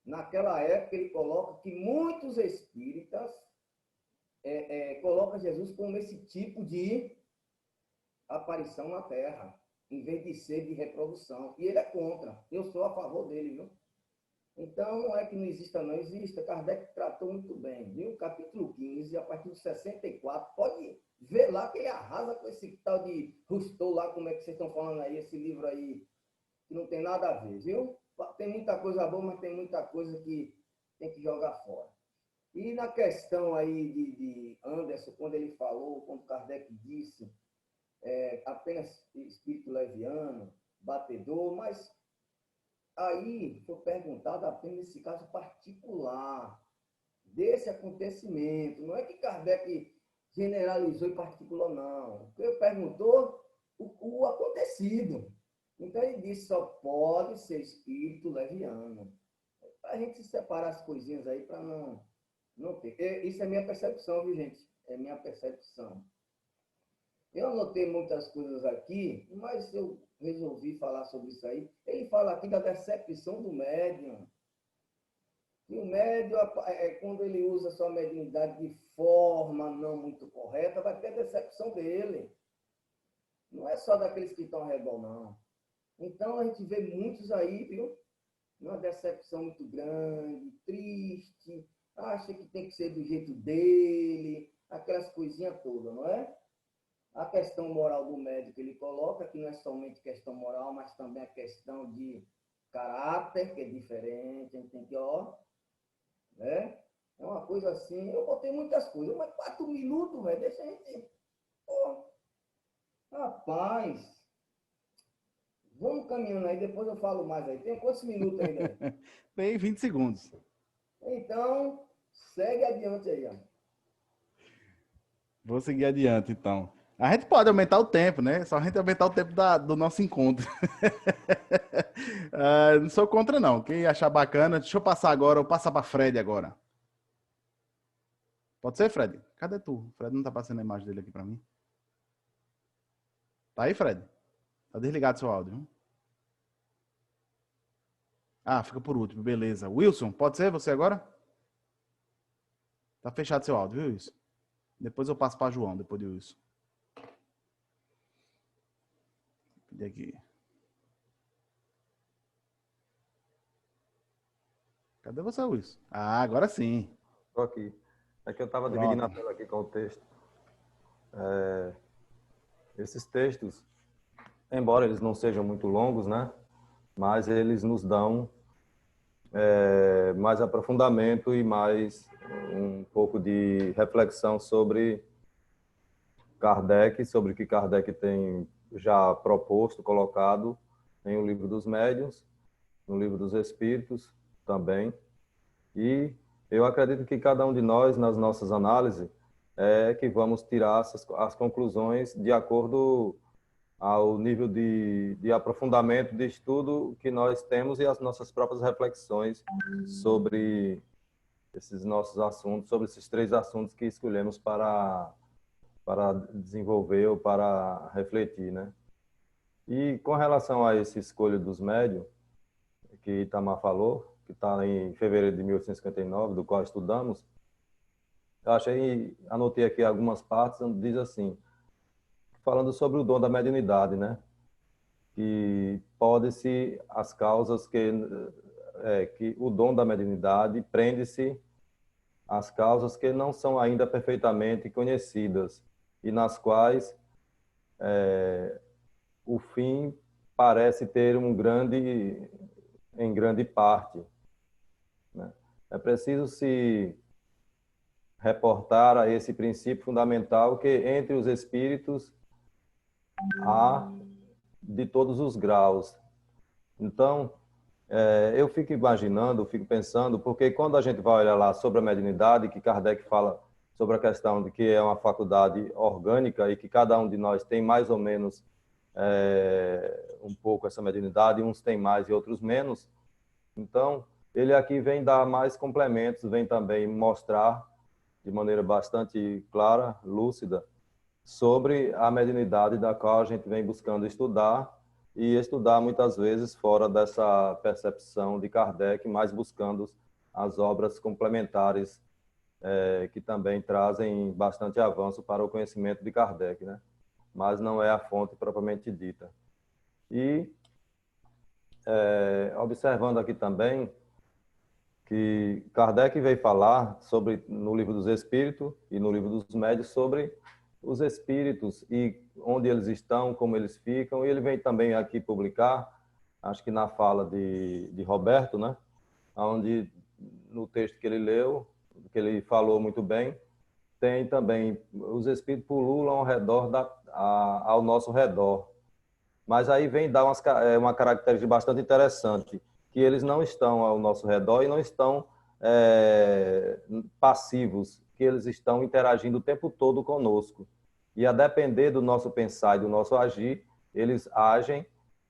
naquela época, ele coloca que muitos espíritas colocam Jesus como esse tipo de aparição na Terra, em vez de ser de reprodução. E ele é contra. Eu sou a favor dele, viu? Então, não é que não exista, não existe. Kardec tratou muito bem, viu? Capítulo 15, a partir do 64, pode ver lá que ele arrasa com esse tal de Rousseau lá, como é que vocês estão falando aí, esse livro aí, que não tem nada a ver, viu? Tem muita coisa boa, mas tem muita coisa que tem que jogar fora. E na questão aí de Anderson, quando ele falou, quando Kardec disse, apenas espírito leviano, batedor, mas aí foi perguntado apenas nesse caso particular desse acontecimento. Não é que Kardec generalizou em particular, não. Ele perguntou o acontecido. Então ele disse, só pode ser espírito leviano. Para a gente separar as coisinhas aí, para não ter. Isso é minha percepção, viu, gente? É minha percepção. Eu anotei muitas coisas aqui, mas eu resolvi falar sobre isso aí. Ele fala aqui da decepção do médium. E o médium, quando ele usa sua mediunidade de forma não muito correta, vai ter a decepção dele. Não é só daqueles que estão ao redor, não. Então, a gente vê muitos aí, viu? Uma decepção muito grande, triste, acha que tem que ser do jeito dele, aquelas coisinhas todas, não é? A questão moral do médico ele coloca, que não é somente questão moral, mas também a questão de caráter, que é diferente, a gente tem que, né? É uma coisa assim, eu botei muitas coisas, mas 4 minutos, velho, deixa a gente... Rapaz, vamos caminhando aí, depois eu falo mais aí. Tem quantos minutos ainda? Tem 20 segundos. Então, segue adiante aí, ó. Vou seguir adiante, então. A gente pode aumentar o tempo, né? Só a gente aumentar o tempo do nosso encontro. Não sou contra, não. Quem achar bacana, deixa eu passar agora, ou passar para Fred agora. Pode ser, Fred? Cadê tu? Fred não tá passando a imagem dele aqui para mim. Tá aí, Fred? Tá desligado seu áudio, viu? Ah, fica por último, beleza. Wilson, pode ser você agora? Tá fechado seu áudio, viu, Wilson? Depois eu passo para João, depois de Wilson. Pedir aqui. Cadê você, Wilson? Ah, agora sim. Estou aqui. É que eu estava dividindo a tela aqui com o texto. Esses textos, embora eles não sejam muito longos, né? Mas eles nos dão mais aprofundamento e mais um pouco de reflexão sobre Kardec, sobre o que Kardec tem já proposto, colocado em O Livro dos Médiuns, no Livro dos Espíritos também, E eu acredito que cada um de nós, nas nossas análises, é que vamos tirar as conclusões de acordo ao nível de aprofundamento de estudo que nós temos e as nossas próprias reflexões sobre esses nossos assuntos, sobre esses 3 assuntos que escolhemos para desenvolver ou para refletir, né? E com relação a essa escolha dos médiuns, que Itamar falou, que está em fevereiro de 1859, do qual estudamos, eu anotei aqui algumas partes, onde diz assim, falando sobre o dom da mediunidade, né? Que pode-se as causas que o dom da mediunidade prende-se às causas que não são ainda perfeitamente conhecidas e nas quais o fim parece ter em grande parte, né? É preciso se reportar a esse princípio fundamental que entre os espíritos há de todos os graus. Então, eu fico imaginando, fico pensando, porque quando a gente vai olhar lá sobre a mediunidade, que Kardec fala sobre a questão de que é uma faculdade orgânica e que cada um de nós tem mais ou menos um pouco essa mediunidade, uns têm mais e outros menos. Então, ele aqui vem dar mais complementos, vem também mostrar de maneira bastante clara, lúcida, sobre a mediunidade da qual a gente vem buscando estudar e estudar muitas vezes fora dessa percepção de Kardec, mas buscando as obras complementares que também trazem bastante avanço para o conhecimento de Kardec, né? Mas não é a fonte propriamente dita. E observando aqui também que Kardec veio falar sobre, no Livro dos Espíritos e no Livro dos Médiuns, sobre os espíritos e onde eles estão, como eles ficam. E ele vem também aqui publicar, acho que na fala de Roberto, né? Onde, no texto que ele leu, que ele falou muito bem, tem também, os espíritos pululam ao nosso redor. Mas aí vem dar uma característica bastante interessante, que eles não estão ao nosso redor e não estão passivos, que eles estão interagindo o tempo todo conosco. E a depender do nosso pensar e do nosso agir, eles agem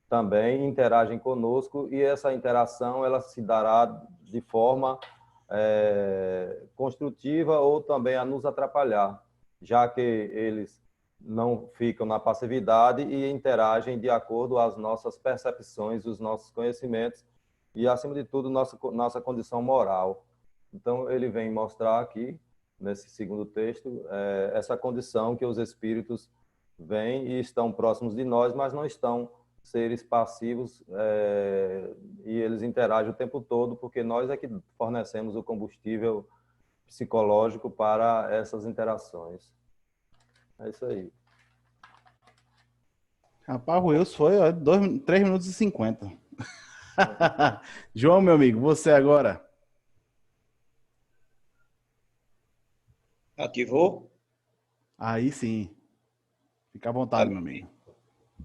também, interagem conosco, e essa interação ela se dará de forma construtiva ou também a nos atrapalhar, já que eles não ficam na passividade e interagem de acordo às nossas percepções, os nossos conhecimentos e, acima de tudo, nossa condição moral. Então, ele vem mostrar aqui, nesse segundo texto, essa condição que os espíritos vêm e estão próximos de nós, mas não estão seres passivos e eles interagem o tempo todo, porque nós é que fornecemos o combustível psicológico para essas interações. É isso aí. Rapaz, o Wilson foi 3 minutos e 50. João, meu amigo, você agora. Ativou? Aí sim. Fica à vontade, meu amigo.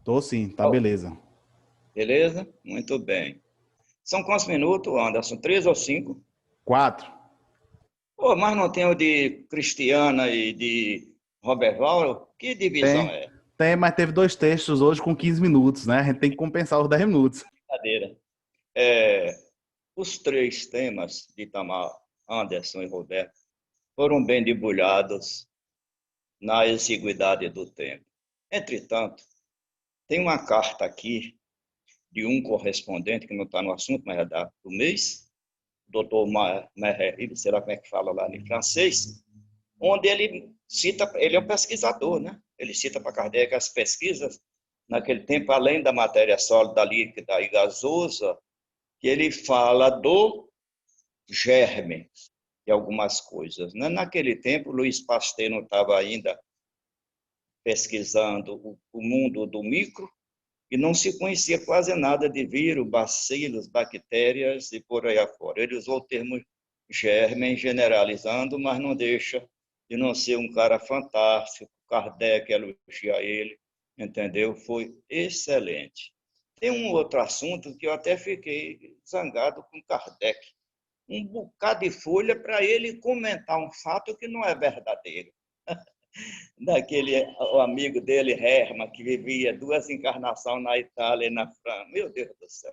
Tô sim, tá beleza. Beleza? Muito bem. São quantos minutos, Anderson? 3 ou 5? 4. Pô, mas não tem o de Cristiana e de Roberval? Que divisão é? Tem, mas teve 2 textos hoje com 15 minutos, né? A gente tem que compensar os 10 minutos. Brincadeira. Os 3 temas de Itamar, Anderson e Roberto foram bem debulhados na exiguidade do tempo. Entretanto, tem uma carta aqui de um correspondente, que não está no assunto, mas é do mês, doutor Merri, sei lá como é que fala lá em francês, onde ele cita, ele é um pesquisador, né? Ele cita para Kardec as pesquisas, naquele tempo, além da matéria sólida, líquida e gasosa, que ele fala do germe de algumas coisas, né? Naquele tempo, Louis Pasteur não estava ainda pesquisando o mundo do micro, e não se conhecia quase nada de vírus, bacilos, bactérias e por aí afora. Ele usou o termo germe, generalizando, mas não deixa de não ser um cara fantástico. Kardec elogia ele, entendeu? Foi excelente. Tem um outro assunto que eu até fiquei zangado com Kardec. um bocado de folha para ele comentar um fato que não é verdadeiro. Daquele o amigo dele, Herman, que vivia 2 encarnações na Itália e na França. Meu Deus do céu.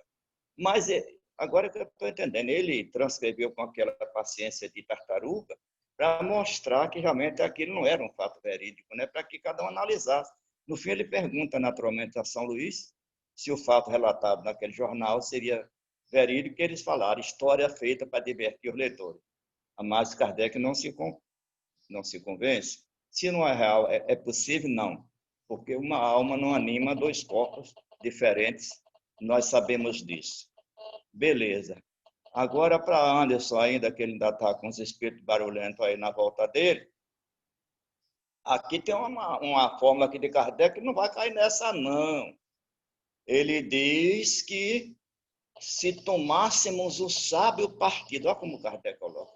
Mas agora que eu estou entendendo, ele transcreveu com aquela paciência de tartaruga para mostrar que realmente aquilo não era um fato verídico, né? Para que cada um analisasse. No fim, ele pergunta naturalmente a São Luís se o fato relatado naquele jornal seria verídico, que eles falaram, história feita para divertir os leitores. Mas Kardec não se convence. Se não é real, é possível? Não. Porque uma alma não anima 2 corpos diferentes. Nós sabemos disso. Beleza. Agora, para Anderson, ainda que ele ainda está com os espíritos barulhentos aí na volta dele, aqui tem uma fórmula aqui de Kardec que não vai cair nessa, não. Ele diz que se tomássemos o sábio partido, olha como Kardec coloca,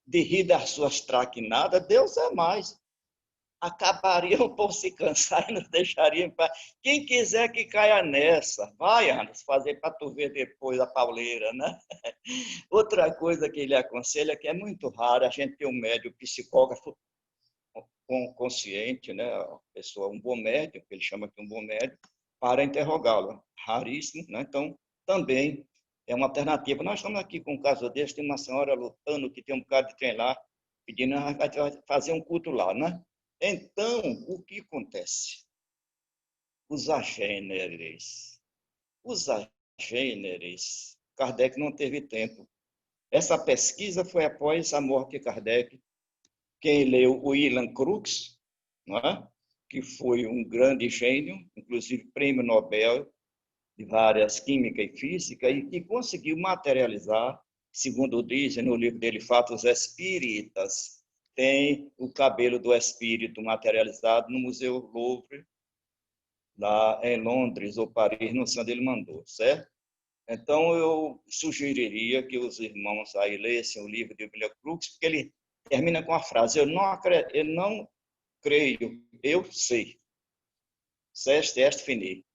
de rir das suas traquinadas, Deus é mais. Acabariam por se cansar e nos deixariam em paz. Quem quiser que caia nessa, vai, Anderson, fazer para tu ver depois a pauleira, né? Outra coisa que ele aconselha, que é muito raro, a gente ter um médium psicógrafo consciente, né? A pessoa, um bom médium, que ele chama de um bom médium, para interrogá-lo. Raríssimo, né? Então, também é uma alternativa. Nós estamos aqui com um caso desse, tem uma senhora lutando que tem um bocado de trem lá, pedindo para fazer um culto lá, né? Então, o que acontece? Os agêneres. Kardec não teve tempo. Essa pesquisa foi após a morte de Kardec. Quem leu o Ilan Crookes, não é? Que foi um grande gênio, inclusive prêmio Nobel de várias química e física, e que conseguiu materializar, segundo dizem no livro dele, Fatos Espíritas, tem o cabelo do espírito materializado no Museu Louvre, lá em Londres ou Paris, não sei onde ele mandou, certo? Então, eu sugeriria que os irmãos aí lessem o livro de William Crookes, porque ele termina com a frase, eu não creio, eu sei. C'est fini.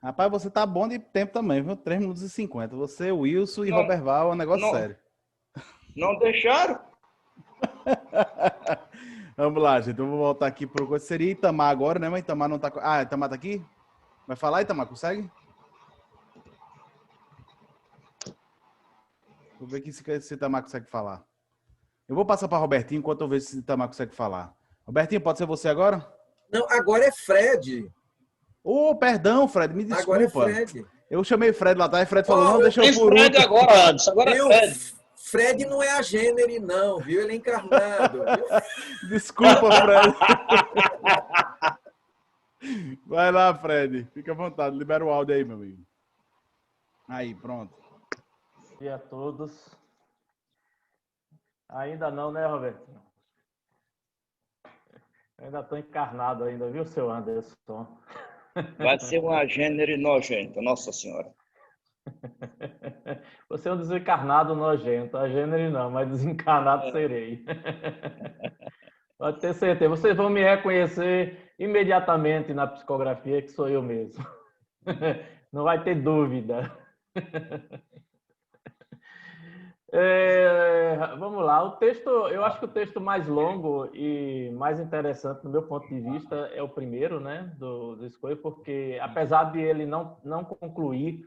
Rapaz, você tá bom de tempo também, viu? 3 minutos e 50. Você, Wilson e Não, Robert Val, é um negócio sério. Não deixaram? Vamos lá, gente. Eu vou voltar aqui para o coisa. Seria Itamar agora, né? Mas Itamar não tá. Ah, Itamar tá aqui? Vai falar, Itamar? Consegue? Vou ver aqui se Itamar consegue falar. Eu vou passar para Robertinho enquanto eu vejo se Itamar consegue falar. Robertinho, pode ser você agora? Não, agora é Fred. Perdão, Fred, me desculpa. Agora é Fred. Eu chamei Fred lá atrás, Fred falou, não, deixa eu por Fred último. agora, Anderson, agora é Fred. Fred não é a gênero, não, viu? Ele é encarnado. Viu? Desculpa, Fred. Vai lá, Fred. Fica à vontade. Libera o áudio aí, meu amigo. Aí, pronto. Bom dia a todos. Ainda não, né, Roberto? Ainda estou encarnado ainda, viu, seu Anderson? Vai ser uma gênero nojento, Nossa Senhora. Você é um desencarnado nojento. A gênero não, mas desencarnado serei. Pode ter certeza. Vocês vão me reconhecer imediatamente na psicografia, que sou eu mesmo. Não vai ter dúvida. Vamos lá. O texto, eu acho que o texto mais longo e mais interessante, do meu ponto de vista, é o primeiro, né, do Escolha, porque apesar de ele não concluir,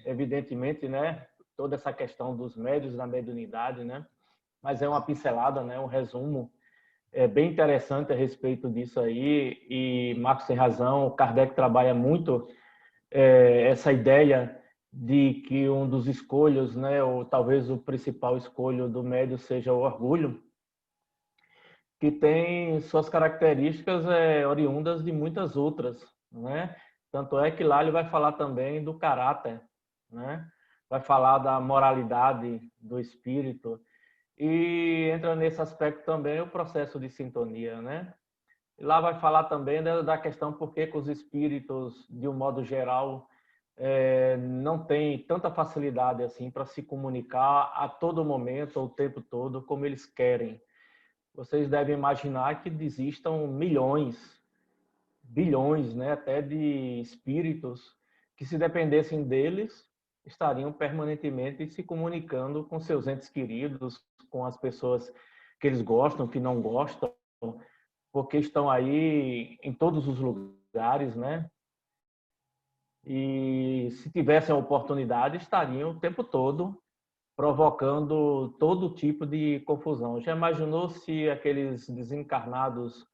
evidentemente, né, toda essa questão dos médios da mediunidade, né, mas é uma pincelada, né, um resumo bem interessante a respeito disso aí, e Marcos tem razão, o Kardec trabalha muito essa ideia de que um dos escolhos, né, ou talvez o principal escolho do médium seja o orgulho, que tem suas características oriundas de muitas outras, né? Tanto é que lá ele vai falar também do caráter, né? Vai falar da moralidade do espírito e entra nesse aspecto também o processo de sintonia, né? E lá vai falar também da questão por que os espíritos, de um modo geral, não têm tanta facilidade assim para se comunicar a todo momento, ou o tempo todo, como eles querem. Vocês devem imaginar que existam milhões, bilhões, né, até de espíritos que, se dependessem deles, estariam permanentemente se comunicando com seus entes queridos, com as pessoas que eles gostam, que não gostam, porque estão aí em todos os lugares, né? E se tivessem a oportunidade, estariam o tempo todo provocando todo tipo de confusão. Já imaginou se aqueles desencarnados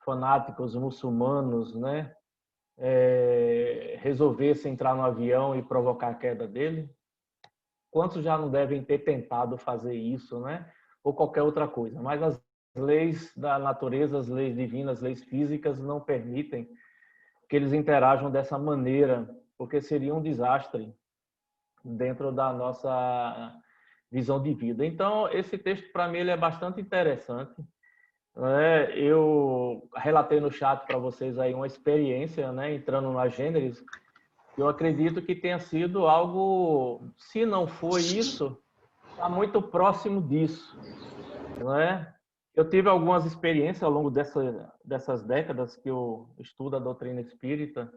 fanáticos muçulmanos, né, resolvessem entrar no avião e provocar a queda dele? Quantos já não devem ter tentado fazer isso, né? Ou qualquer outra coisa? Mas as leis da natureza, as leis divinas, as leis físicas não permitem que eles interajam dessa maneira, porque seria um desastre dentro da nossa visão de vida. Então, esse texto, para mim, ele é bastante interessante. Eu relatei no chat para vocês aí uma experiência, né, entrando na Gênesis. Eu acredito que tenha sido algo, se não foi isso, está muito próximo disso, não é? Eu tive algumas experiências ao longo dessas décadas que eu estudo a doutrina espírita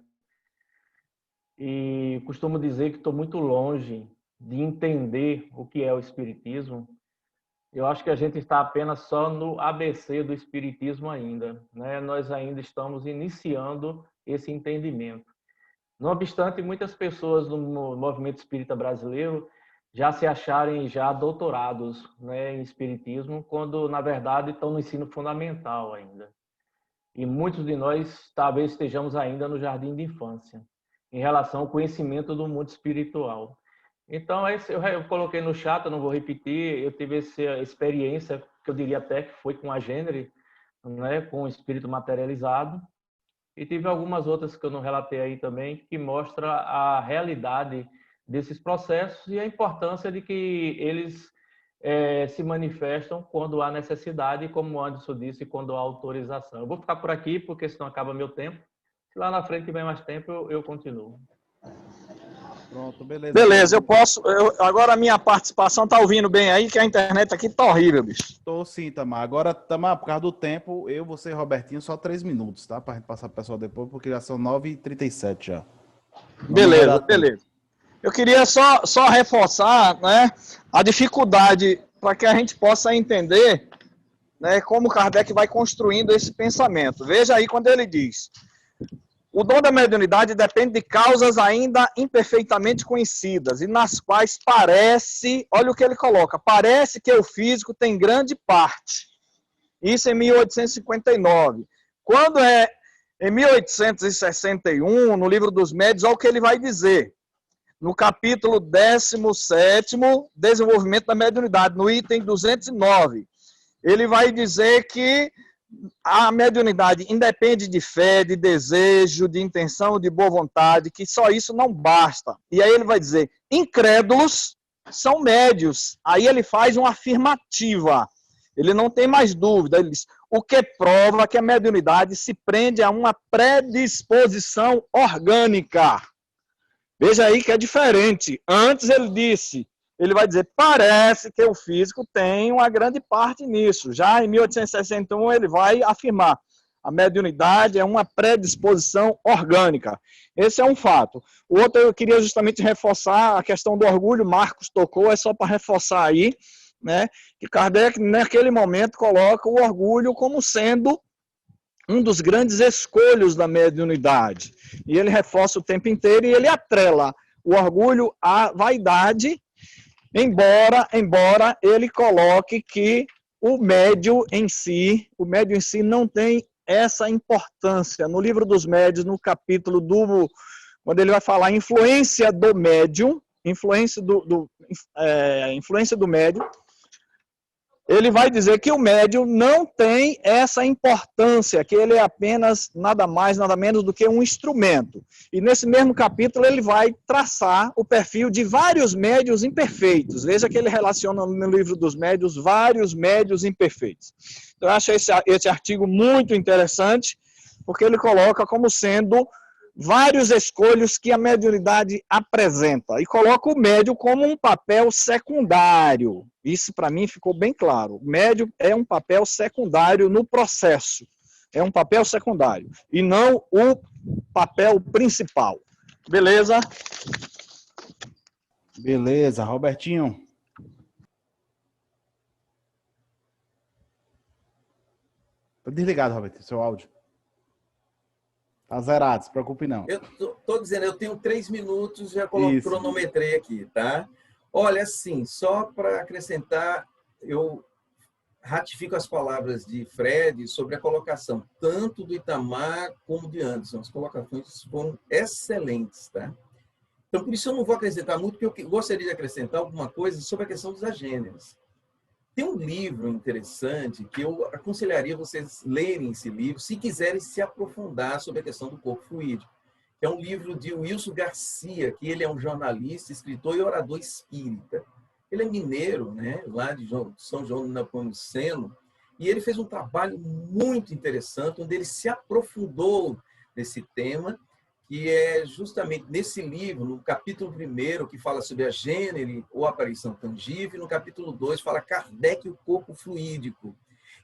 e costumo dizer que estou muito longe de entender o que é o espiritismo. Eu acho que a gente está apenas só no ABC do espiritismo ainda, né? Nós ainda estamos iniciando esse entendimento. Não obstante, muitas pessoas no movimento espírita brasileiro já se acharem já doutorados, né, em espiritismo, quando na verdade estão no ensino fundamental ainda. E muitos de nós talvez estejamos ainda no jardim de infância, em relação ao conhecimento do mundo espiritual. Então, eu coloquei no chat, eu não vou repetir, eu tive essa experiência, que eu diria até que foi com a Gênere, né, com o espírito materializado, e tive algumas outras que eu não relatei aí também, que mostra a realidade desses processos e a importância de que eles se manifestam quando há necessidade, como o Anderson disse, quando há autorização. Eu vou ficar por aqui, porque senão acaba meu tempo. Se lá na frente tiver mais tempo, eu continuo. Pronto, beleza. Beleza, eu posso. Agora a minha participação tá ouvindo bem aí, que a internet aqui tá horrível, bicho. Tô sim, Tamar. Agora, Tamar, por causa do tempo, você e Robertinho, só 3 minutos, tá? Pra gente passar pro pessoal depois, porque já são 9h37 já. Beleza, beleza. Eu queria só reforçar, né, a dificuldade para que a gente possa entender, né, como Kardec vai construindo esse pensamento. Veja aí quando ele diz: o dom da mediunidade depende de causas ainda imperfeitamente conhecidas e nas quais parece, olha o que ele coloca, parece que o físico tem grande parte. Isso em 1859. Quando é em 1861, no Livro dos Médiuns, olha o que ele vai dizer. No capítulo 17º, Desenvolvimento da Mediunidade, no item 209. Ele vai dizer que a mediunidade independe de fé, de desejo, de intenção, de boa vontade, que só isso não basta. E aí ele vai dizer, incrédulos são médios. Aí ele faz uma afirmativa. Ele não tem mais dúvida. Ele diz, o que prova que a mediunidade se prende a uma predisposição orgânica. Veja aí que é diferente. Antes ele disse, ele vai dizer, parece que o físico tem uma grande parte nisso. Já em 1861 ele vai afirmar, a mediunidade é uma predisposição orgânica. Esse é um fato. O outro eu queria justamente reforçar a questão do orgulho, Marcos tocou, é só para reforçar aí, né, que Kardec naquele momento coloca o orgulho como sendo um dos grandes escolhos da mediunidade. E ele reforça o tempo inteiro e ele atrela o orgulho à vaidade, embora ele coloque que o médium em si não tem essa importância. No Livro dos Médiuns, no capítulo quando ele vai falar influência do médium, influência do médium, ele vai dizer que o médium não tem essa importância, que ele é apenas nada mais, nada menos do que um instrumento. E nesse mesmo capítulo ele vai traçar o perfil de vários médiuns imperfeitos. Veja que ele relaciona no Livro dos Médiuns vários médiuns imperfeitos. Então eu acho esse artigo muito interessante, porque ele coloca como sendo vários escolhos que a mediunidade apresenta e coloca o médium como um papel secundário. Isso para mim ficou bem claro. O médium é um papel secundário no processo. É um papel secundário e não o papel principal. Beleza? Beleza, Robertinho. Tá desligado, Roberto, seu áudio. Tá zerado, se preocupe não. Eu tô dizendo, eu tenho 3 minutos, já Isso. cronometrei aqui, tá? Olha, assim, só para acrescentar, eu ratifico as palavras de Fred sobre a colocação, tanto do Itamar como de Anderson. As colocações foram excelentes, tá? Então, por isso eu não vou acrescentar muito, porque eu gostaria de acrescentar alguma coisa sobre a questão dos agêneres. Tem um livro interessante que eu aconselharia vocês lerem esse livro, se quiserem se aprofundar sobre a questão do corpo fluídico. É um livro de Wilson Garcia, que ele é um jornalista, escritor e orador espírita. Ele é mineiro, né, lá de São João do Nepomuceno, e ele fez um trabalho muito interessante, onde ele se aprofundou nesse tema, que é justamente nesse livro, no capítulo 1, que fala sobre a gênere ou aparição tangível, e no capítulo 2 fala Kardec e o corpo fluídico.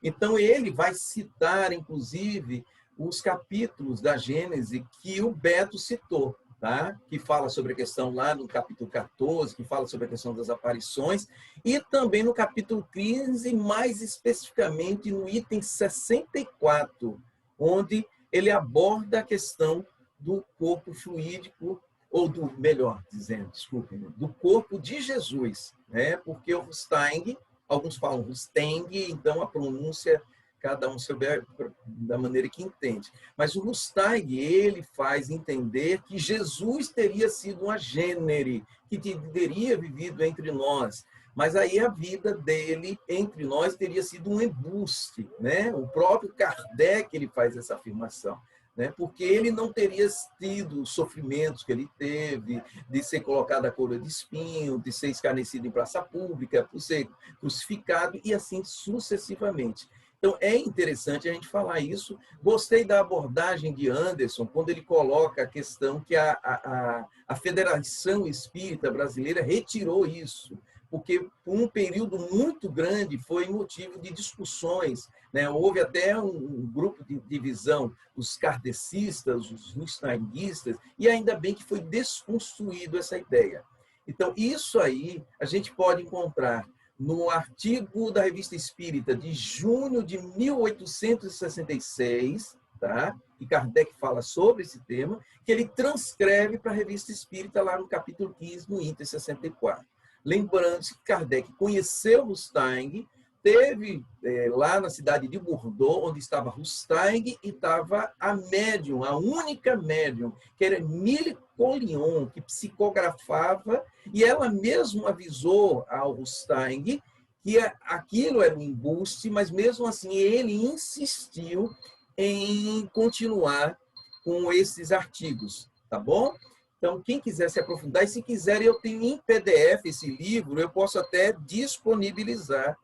Então, ele vai citar, inclusive, os capítulos da Gênese que o Beto citou, tá? Que fala sobre a questão lá no capítulo 14, que fala sobre a questão das aparições, e também no capítulo 15, mais especificamente no item 64, onde ele aborda a questão do corpo fluídico, ou do, melhor dizendo, desculpe, do corpo de Jesus, né? Porque o Rustang, alguns falam Rustang, então a pronúncia, cada um souber da maneira que entende. Mas o Rustang, ele faz entender que Jesus teria sido uma gênere, que teria vivido entre nós, mas aí a vida dele entre nós teria sido um embuste, né? O próprio Kardec, ele faz essa afirmação. Né? Porque ele não teria tido os sofrimentos que ele teve, de ser colocado a coroa de espinho, de ser escarnecido em praça pública, por ser crucificado e assim sucessivamente. Então, é interessante a gente falar isso. Gostei da abordagem de Anderson, quando ele coloca a questão que a Federação Espírita Brasileira retirou isso, porque por um período muito grande foi motivo de discussões, né? Houve até um grupo de divisão, os kardecistas, os rustanguistas, e ainda bem que foi desconstruído essa ideia. Então, isso aí a gente pode encontrar no artigo da Revista Espírita de junho de 1866, tá? E Kardec fala sobre esse tema, que ele transcreve para a Revista Espírita lá no capítulo 15, no item 64. Lembrando-se que Kardec conheceu Rustang, teve lá na cidade de Bordeaux, onde estava Rustang, e estava a médium, a única médium, que era Mille Collion, que psicografava, e ela mesma avisou ao Rustang que aquilo era um embuste, mas mesmo assim ele insistiu em continuar com esses artigos, tá bom? Então, quem quiser se aprofundar, e se quiser, eu tenho em PDF esse livro, eu posso até disponibilizar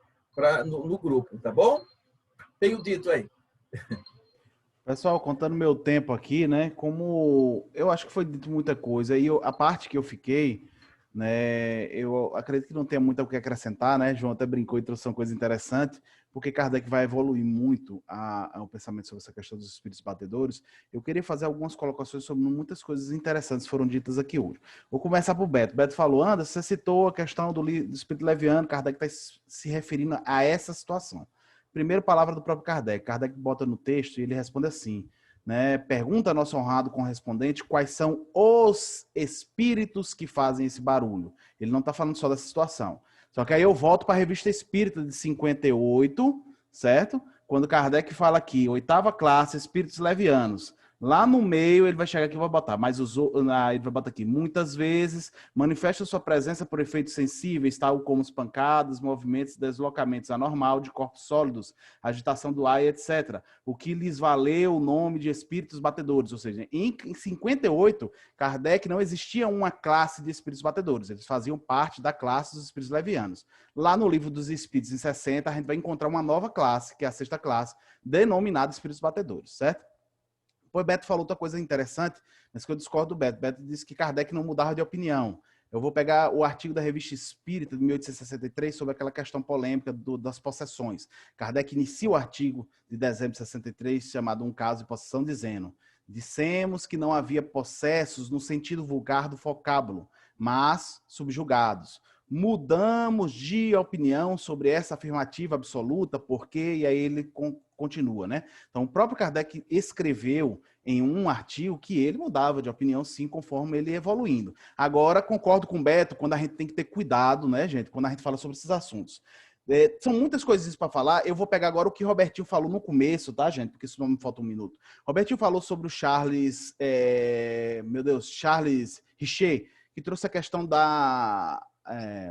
no grupo, tá bom? Tenho dito aí. Pessoal, contando meu tempo aqui, né? Como eu acho que foi dito muita coisa, e a parte que eu fiquei, né? Eu acredito que não tenha muito o que acrescentar, né? João até brincou e trouxe uma coisa interessante, porque Kardec vai evoluir muito o pensamento sobre essa questão dos espíritos batedores. Eu queria fazer algumas colocações sobre muitas coisas interessantes que foram ditas aqui hoje. Vou começar por Beto. Beto falou, Anderson, você citou a questão do espírito leviano, Kardec está se referindo a essa situação. Primeiro, palavra do próprio Kardec. Kardec bota no texto e ele responde assim, né? Pergunta a nosso honrado correspondente quais são os espíritos que fazem esse barulho. Ele não está falando só dessa situação. Só que aí eu volto para a Revista Espírita de 58, certo? Quando Kardec fala aqui, 8ª classe, espíritos levianos. Lá no meio, ele vai chegar aqui e vai botar, mas ele vai botar aqui, muitas vezes manifesta sua presença por efeitos sensíveis, tal como as pancadas, movimentos, deslocamentos anormal de corpos sólidos, agitação do ar, etc. O que lhes valeu o nome de espíritos batedores, ou seja, em 58, Kardec não existia uma classe de espíritos batedores, eles faziam parte da classe dos espíritos levianos. Lá no livro dos Espíritos, em 60, a gente vai encontrar uma nova classe, que é a 6ª classe, denominada espíritos batedores, certo? Depois Beto falou outra coisa interessante, mas que eu discordo do Beto. Beto disse que Kardec não mudava de opinião. Eu vou pegar o artigo da Revista Espírita de 1863 sobre aquela questão polêmica das possessões. Kardec inicia o artigo de dezembro de 63 chamado Um Caso de Possessão, dizendo: dissemos que não havia possessos no sentido vulgar do vocábulo, mas subjugados. Mudamos de opinião sobre essa afirmativa absoluta, porque, e aí ele continua, né? Então, o próprio Kardec escreveu em um artigo que ele mudava de opinião, sim, conforme ele ia evoluindo. Agora, concordo com o Beto, quando a gente tem que ter cuidado, né, gente, quando a gente fala sobre esses assuntos. São muitas coisas para falar. Eu vou pegar agora o que o Robertinho falou no começo, tá, gente? Porque senão me falta um minuto. Robertinho falou sobre o Charles, Charles Richer, que trouxe a questão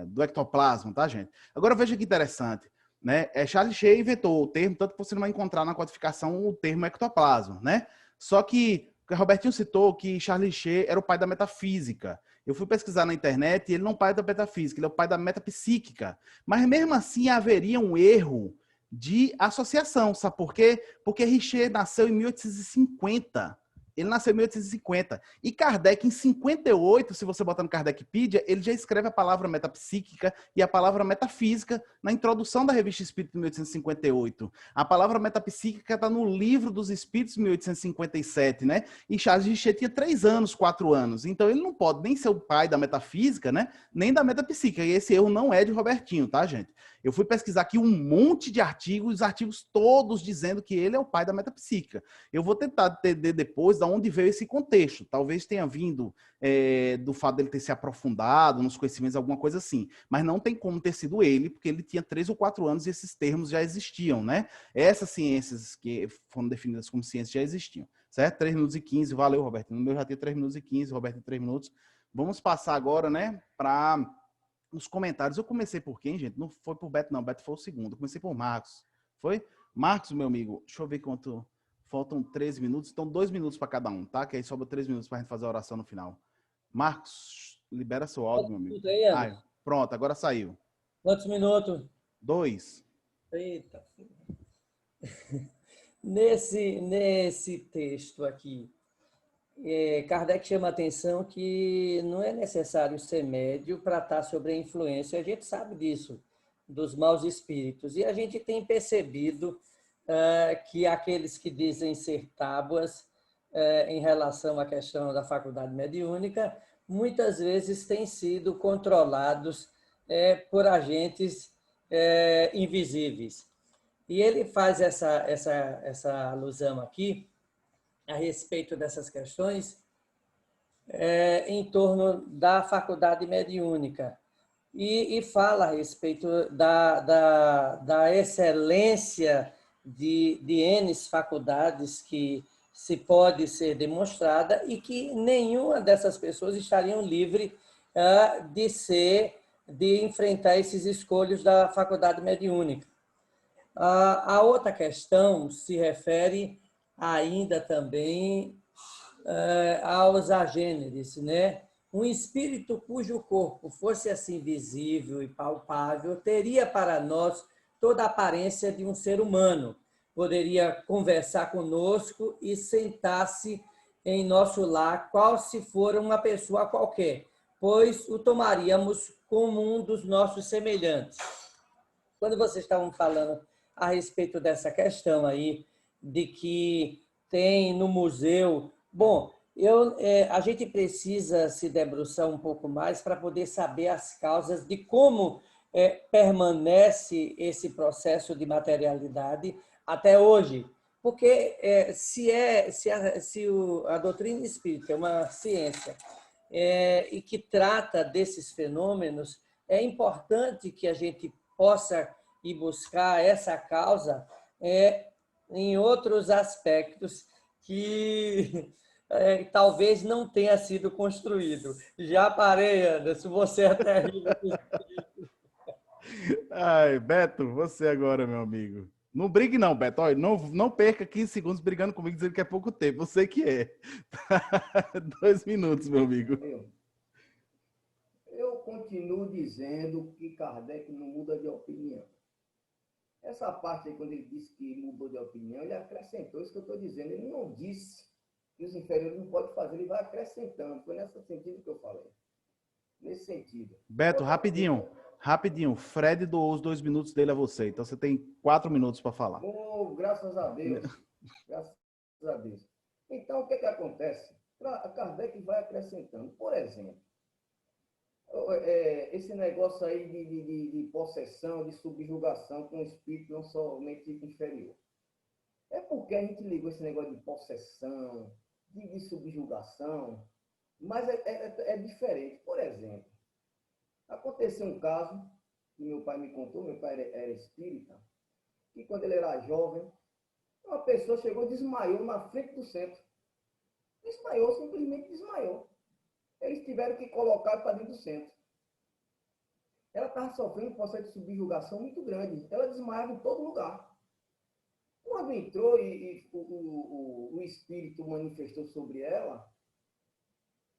do ectoplasma, tá, gente? Agora veja que interessante, né? Charles Richer inventou o termo, tanto que você não vai encontrar na codificação o termo ectoplasma, né? Só que o Robertinho citou que Charles Richer era o pai da metafísica. Eu fui pesquisar na internet e ele não é o pai da metafísica, ele é o pai da metapsíquica. Mas mesmo assim haveria um erro de associação, sabe por quê? Porque Richer nasceu em 1850. Ele nasceu em 1850. E Kardec, em 58, se você botar no Kardecpedia, ele já escreve a palavra metapsíquica e a palavra metafísica na introdução da Revista Espírita de 1858. A palavra metapsíquica está no Livro dos Espíritos, de 1857, né? E Charles Richer tinha 3 anos, 4 anos. Então, ele não pode nem ser o pai da metafísica, né? Nem da metapsíquica. E esse erro não é de Robertinho, tá, gente? Eu fui pesquisar aqui um monte de artigos, os artigos todos dizendo que ele é o pai da metapsíquica. Eu vou tentar entender depois de onde veio esse contexto. Talvez tenha vindo do fato dele ter se aprofundado nos conhecimentos, alguma coisa assim. Mas não tem como ter sido ele, porque ele tinha 3 ou 4 anos e esses termos já existiam, né? Essas ciências que foram definidas como ciências já existiam, certo? 3 minutos e 15, valeu, Roberto. No meu já tinha 3 minutos e 15, Roberto, 3 minutos. Vamos passar agora, né, para os comentários. Eu comecei por quem, gente? Não foi por Beto, não. Beto foi o segundo. Eu comecei por Marcos. Foi? Marcos, meu amigo, deixa eu ver quanto... Faltam 13 minutos, então 2 minutos para cada um, tá? Que aí sobra 3 minutos para a gente fazer a oração no final. Marcos, libera seu áudio, meu amigo. Pronto, agora saiu. Quantos minutos? 2. Eita. Nesse texto aqui, Kardec chama a atenção que não é necessário ser médio para estar sobre a influência. A gente sabe disso, dos maus espíritos. E a gente tem percebido que aqueles que dizem ser tábuas em relação à questão da faculdade mediúnica, muitas vezes têm sido controlados por agentes invisíveis. E ele faz essa alusão aqui a respeito dessas questões em torno da faculdade mediúnica. E fala a respeito da excelência de N faculdades que se pode ser demonstrada e que nenhuma dessas pessoas estariam livre de enfrentar esses escolhos da faculdade mediúnica. A outra questão se refere ainda também aos agêneres, né? Um espírito cujo corpo fosse assim visível e palpável teria para nós toda a aparência de um ser humano. Poderia conversar conosco e sentar-se em nosso lar, qual se for uma pessoa qualquer, pois o tomaríamos como um dos nossos semelhantes. Quando vocês estavam falando a respeito dessa questão aí, de que tem no museu... Bom, a gente precisa se debruçar um pouco mais para poder saber as causas de como permanece esse processo de materialidade até hoje. Porque se a doutrina espírita é uma ciência e que trata desses fenômenos, é importante que a gente possa ir buscar essa causa em outros aspectos que talvez não tenha sido construído. Já parei, Anderson, você é terrível. Ai, Beto, você agora, meu amigo. Não brigue não, Beto. Olha, não perca 15 segundos brigando comigo dizendo que é pouco tempo. Você que é. 2 minutos, meu amigo. Eu continuo dizendo que Kardec não muda de opinião. Essa parte aí, quando ele disse que mudou de opinião, ele acrescentou isso que eu estou dizendo. Ele não disse que os inferiores não podem fazer, ele vai acrescentando. Foi nesse sentido que eu falei. Nesse sentido. Beto, rapidinho. Fred doou os 2 minutos dele a você. Então você tem 4 minutos para falar. Oh, graças a Deus. Graças a Deus. Então, o que acontece? A Kardec vai acrescentando. Por exemplo, esse negócio aí de possessão, de subjugação com o espírito não somente inferior. É porque a gente ligou esse negócio de possessão, de subjugação, mas é diferente. Por exemplo, aconteceu um caso que meu pai me contou, meu pai era espírita, que quando ele era jovem, uma pessoa chegou e desmaiou na frente do centro. Desmaiou, simplesmente desmaiou. Eles tiveram que colocar para dentro do centro. Ela estava sofrendo um processo de subjugação muito grande. Ela desmaiava em todo lugar. Quando entrou e o espírito manifestou sobre ela,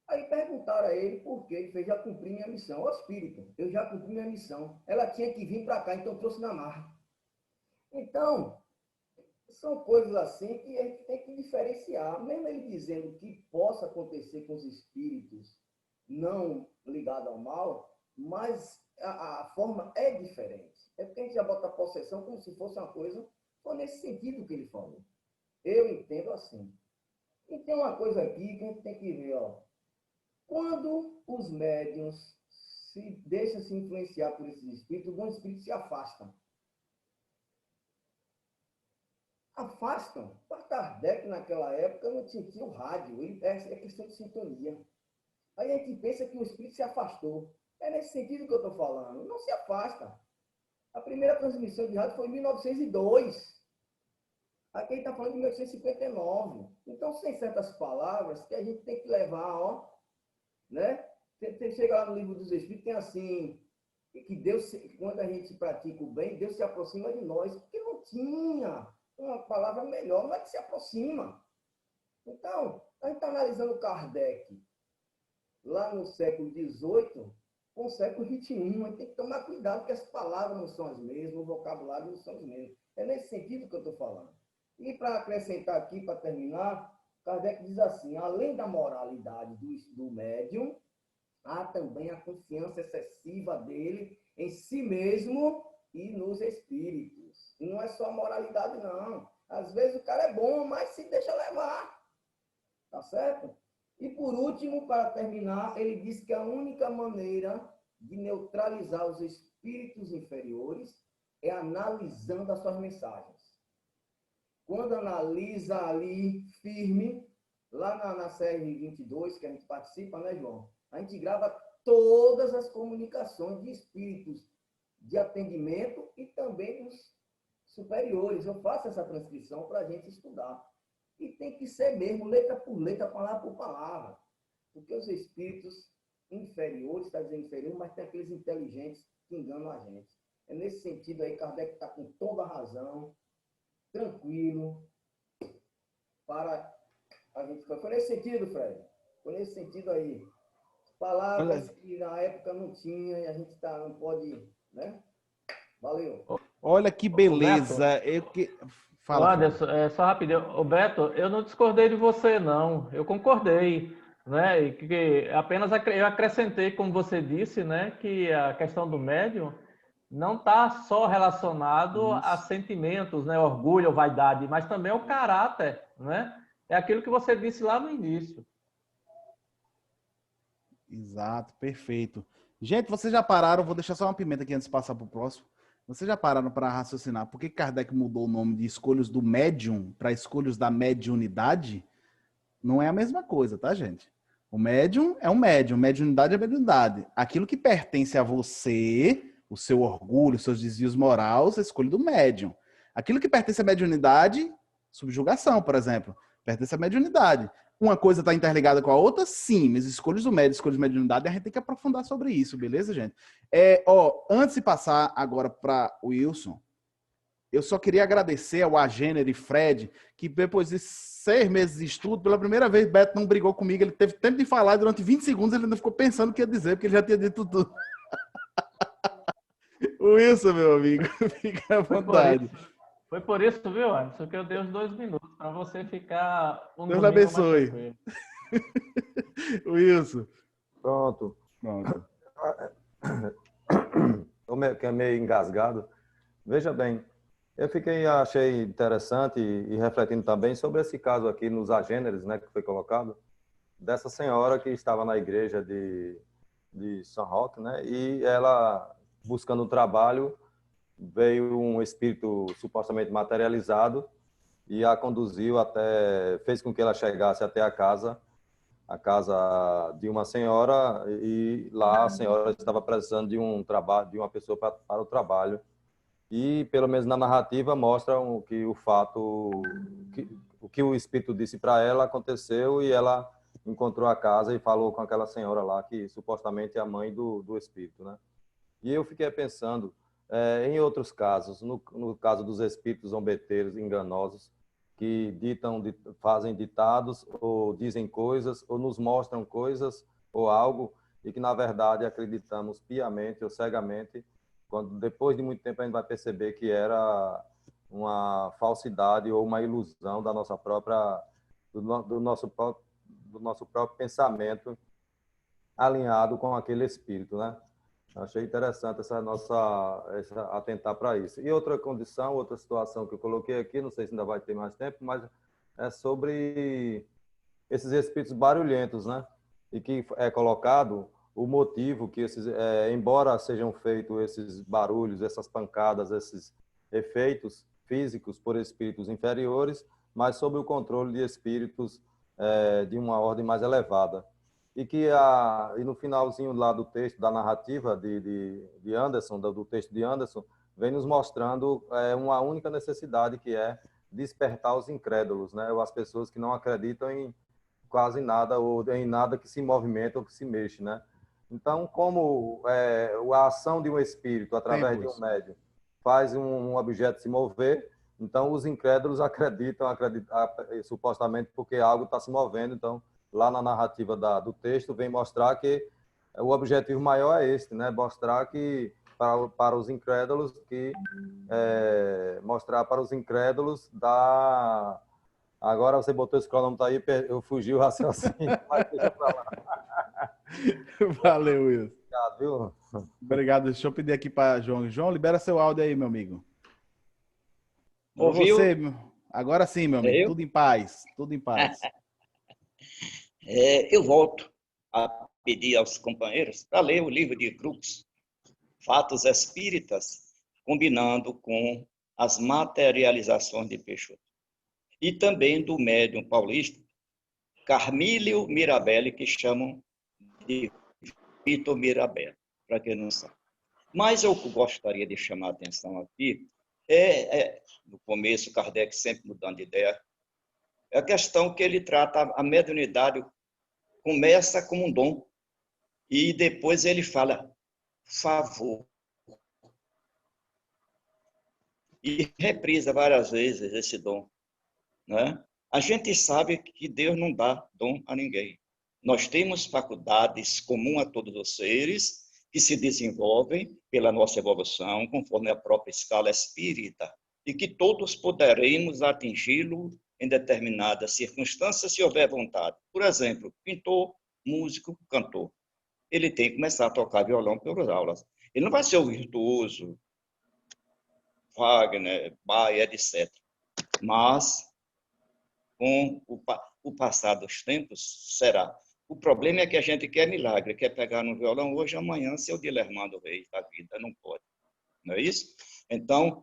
aí perguntaram a ele por quê. Ele fez, já cumpri minha missão. Ó espírito, eu já cumpri minha missão. Ela tinha que vir para cá, então trouxe na marra. Então, são coisas assim que a gente tem que diferenciar. Mesmo ele dizendo que possa acontecer com os espíritos não ligados ao mal, mas a forma é diferente. É porque a gente já bota a possessão como se fosse uma coisa, foi nesse sentido que ele falou. Eu entendo assim. E tem uma coisa aqui que a gente tem que ver, ó. Quando os médiuns se deixam se influenciar por esses espíritos, os bons espíritos se afastam. Afastam. Para Kardec, naquela época, não tinha o rádio. É questão de sintonia. Aí a gente pensa que o espírito se afastou. É nesse sentido que eu estou falando. Não se afasta. A primeira transmissão de rádio foi em 1902. Aqui ele está falando de 1959. Então, sem certas palavras que a gente tem que levar, ó, né? Você chega lá no livro dos Espíritos, tem assim, que Deus, quando a gente pratica o bem, Deus se aproxima de nós, porque não tinha uma palavra melhor, não é que se aproxima. Então, a gente está analisando Kardec lá no século XVIII, com o século XXI, a gente tem que tomar cuidado, porque as palavras não são as mesmas, o vocabulário não são os mesmos. É nesse sentido que eu estou falando. E para acrescentar aqui, para terminar, Kardec diz assim, além da moralidade do médium, há também a confiança excessiva dele em si mesmo e nos espíritos. E não é só a moralidade, não. Às vezes o cara é bom, mas se deixa levar. Tá certo? E por último, para terminar, ele diz que a única maneira de neutralizar os espíritos inferiores é analisando as suas mensagens. Quando analisa ali, firme, lá na série 22, que a gente participa, né, João? A gente grava todas as comunicações de espíritos de atendimento e também dos superiores. Eu faço essa transcrição para a gente estudar. E tem que ser mesmo, letra por letra, palavra por palavra. Porque os espíritos inferiores, está dizendo inferior, mas tem aqueles inteligentes que enganam a gente. É nesse sentido aí, Kardec está com toda a razão, tranquilo, para a gente... Foi nesse sentido, Fred? Foi nesse sentido aí. Palavras que na época não tinha e a gente não pode, né? Valeu. Olha que beleza. Fala, Anderson, só rapidinho. Ô Beto, eu não discordei de você, não. Eu concordei, né? E que apenas eu acrescentei, como você disse, né? Que a questão do médium não está só relacionado a sentimentos, né? Orgulho, vaidade, mas também ao caráter, né? É aquilo que você disse lá no início. Exato, perfeito. Gente, vocês já pararam? Vou deixar só uma pimenta aqui antes de passar para o próximo. Vocês já pararam para raciocinar por que Kardec mudou o nome de Escolhas do Médium para Escolhas da Mediunidade? Não é a mesma coisa, tá, gente? O médium é um médium, mediunidade é mediunidade. Aquilo que pertence a você, o seu orgulho, os seus desvios morais, é a escolha do médium. Aquilo que pertence à mediunidade, subjugação, por exemplo, pertence à mediunidade. Uma coisa está interligada com a outra? Sim, mas escolhas do médium, escolhas de mediunidade, a gente tem que aprofundar sobre isso, beleza, gente? Antes de passar agora para o Wilson, eu só queria agradecer ao Agêner e Fred, que depois de 6 meses de estudo, pela primeira vez, Beto não brigou comigo, ele teve tempo de falar, durante 20 segundos ele ainda ficou pensando o que ia dizer, porque ele já tinha dito tudo. Wilson, meu amigo, fica à vontade. Foi por isso, viu, Anderson, que eu dei os 2 minutos para você ficar Deus abençoe. Wilson. Pronto. Estou meio engasgado. Veja bem, achei interessante e refletindo também sobre esse caso aqui nos agêneres, né, que foi colocado, dessa senhora que estava na igreja de de São Roque, né? E ela, buscando um trabalho, veio um espírito supostamente materializado e a conduziu até, fez com que ela chegasse até a casa de uma senhora, e lá a senhora estava precisando de um trabalho, de uma pessoa para o trabalho. E, pelo menos na narrativa, mostram que o fato, o que o espírito disse para ela aconteceu, e ela encontrou a casa e falou com aquela senhora lá, que supostamente é a mãe do espírito, né? E eu fiquei pensando, em outros casos, no caso dos espíritos zombeteiros enganosos, que fazem ditados, ou dizem coisas, ou nos mostram coisas, ou algo, e que, na verdade, acreditamos piamente ou cegamente, quando depois de muito tempo a gente vai perceber que era uma falsidade ou uma ilusão da nossa própria, do nosso próprio pensamento alinhado com aquele espírito, né? Achei interessante atentar para isso. E outra condição, outra situação que eu coloquei aqui, não sei se ainda vai ter mais tempo, mas é sobre esses espíritos barulhentos, né? E que é colocado o motivo que embora sejam feitos esses barulhos, essas pancadas, esses efeitos físicos por espíritos inferiores, mas sob o controle de espíritos de uma ordem mais elevada. E no finalzinho lá do texto, da narrativa de Anderson, do texto de Anderson, vem nos mostrando uma única necessidade, que é despertar os incrédulos, né? Ou as pessoas que não acreditam em quase nada, ou em nada que se movimenta ou que se mexe, né? Então, como a ação de um espírito através de um médium faz um objeto se mover, então os incrédulos acreditam supostamente porque algo está se movendo. Então, lá na narrativa do texto, vem mostrar que o objetivo maior é esse, né? Mostrar que para os incrédulos Agora você botou esse cronômetro aí, eu fugi o raciocínio, mas deixa pra lá. Valeu, Wilson. Obrigado, viu? Obrigado. Deixa eu pedir aqui para João. João, libera seu áudio aí, meu amigo. Ouviu? Você, agora sim, meu amigo. Eu? Tudo em paz. Tudo em paz. Eu volto a pedir aos companheiros para ler o livro de Crux, Fatos Espíritas, combinando com as materializações de Peixoto. E também do médium paulista, Carmílio Mirabelli, que chamam de Vitor Mirabelli, para quem não sabe. Mas eu gostaria de chamar a atenção aqui, no começo, Kardec sempre mudando de ideia, é a questão que ele trata a mediunidade, começa como um dom, e depois ele fala favor. E reprisa várias vezes esse dom, né? A gente sabe que Deus não dá dom a ninguém. Nós temos faculdades comuns a todos os seres, que se desenvolvem pela nossa evolução, conforme a própria escala espírita, e que todos poderemos atingi-lo em determinadas circunstâncias, se houver vontade. Por exemplo, pintor, músico, cantor. Ele tem que começar a tocar violão pelas aulas. Ele não vai ser o virtuoso, Wagner, Bach, etc. Mas, com o passar dos tempos, será. O problema é que a gente quer milagre, quer pegar no violão hoje, amanhã, ser o Dilermando Reis da vida. Não pode. Não é isso? Então,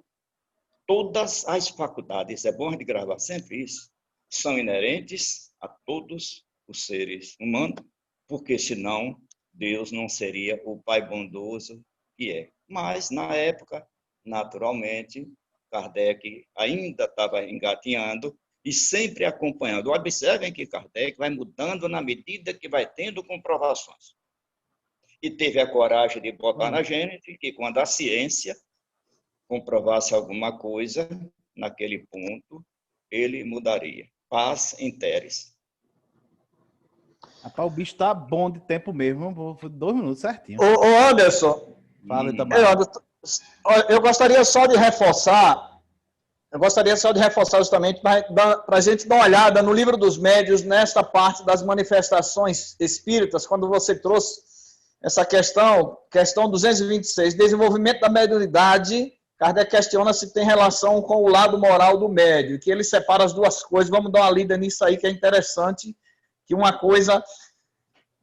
todas as faculdades, é bom de gravar sempre isso, são inerentes a todos os seres humanos, porque senão Deus não seria o Pai bondoso que é. Mas, na época, naturalmente, Kardec ainda estava engatinhando e sempre acompanhando. Observem que Kardec vai mudando na medida que vai tendo comprovações. E teve a coragem de botar na Gênese que quando a ciência comprovasse alguma coisa, naquele ponto, ele mudaria. Paz em Teres. Rapaz, o bicho tá bom de tempo mesmo. 2 minutos certinho. Ô Anderson, Fala, Itamar. eu gostaria só de reforçar, justamente para a gente dar uma olhada no Livro dos Médiuns, nesta parte das manifestações espíritas, quando você trouxe essa questão 226, desenvolvimento da mediunidade. Kardec questiona se tem relação com o lado moral do médium, que ele separa as duas coisas. Vamos dar uma lida nisso aí, que é interessante, que uma coisa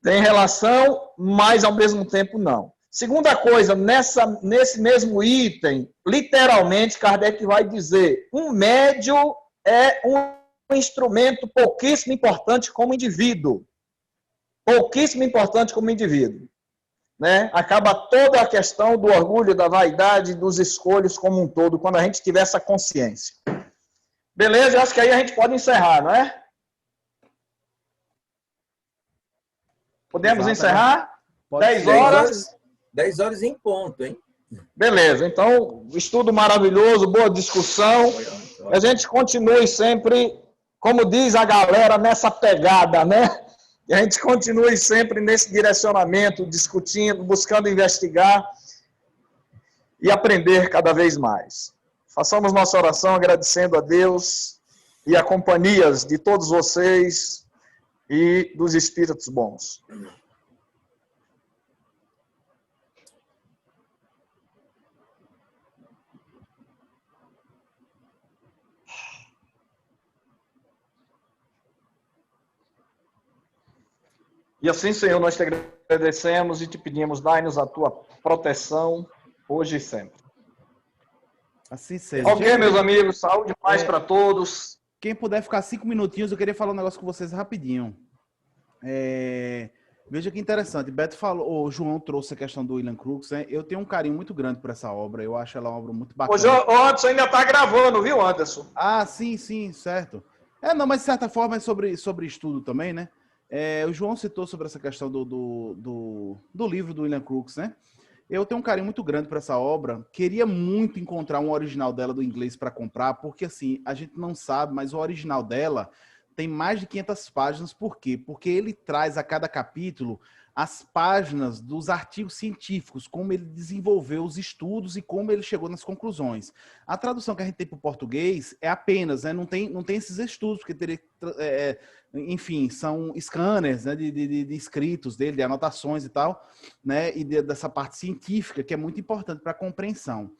Tem relação, mas ao mesmo tempo não. Segunda coisa, nesse mesmo item, literalmente, Kardec vai dizer, um médio é um instrumento pouquíssimo importante como indivíduo. Pouquíssimo importante como indivíduo. Né? Acaba toda a questão do orgulho, da vaidade, dos escolhos como um todo, quando a gente tiver essa consciência. Beleza? Eu acho que aí a gente pode encerrar, não é? Podemos encerrar? Pode 10 ser. horas. 10 horas em ponto, hein? Beleza. Então, estudo maravilhoso, boa discussão. A gente continue sempre, como diz a galera, nessa pegada, né? E a gente continue sempre nesse direcionamento, discutindo, buscando investigar e aprender cada vez mais. Façamos nossa oração agradecendo a Deus e a companhias de todos vocês e dos espíritos bons. E assim, Senhor, nós te agradecemos e te pedimos, dai-nos a tua proteção, hoje e sempre. Assim seja. Ok, Gente, meus amigos, saúde e paz para todos. Quem puder ficar 5 minutinhos, eu queria falar um negócio com vocês rapidinho. Veja que interessante. Beto falou, o João trouxe a questão do William Crookes, né? Eu tenho um carinho muito grande por essa obra. Eu acho ela uma obra muito bacana. Hoje o Anderson ainda está gravando, viu, Anderson? Ah, sim, certo. Não, mas de certa forma é sobre estudo também, né? O João citou sobre essa questão do livro do William Crookes, né? Eu tenho um carinho muito grande por essa obra. Queria muito encontrar um original dela do inglês para comprar, porque assim, a gente não sabe, mas o original dela tem mais de 500 páginas. Por quê? Porque ele traz a cada capítulo as páginas dos artigos científicos, como ele desenvolveu os estudos e como ele chegou nas conclusões. A tradução que a gente tem para o português é apenas, né? Não tem esses estudos, porque teria, enfim, são scanners, né? de escritos dele, de anotações e tal, né? E dessa parte científica, que é muito importante para a compreensão.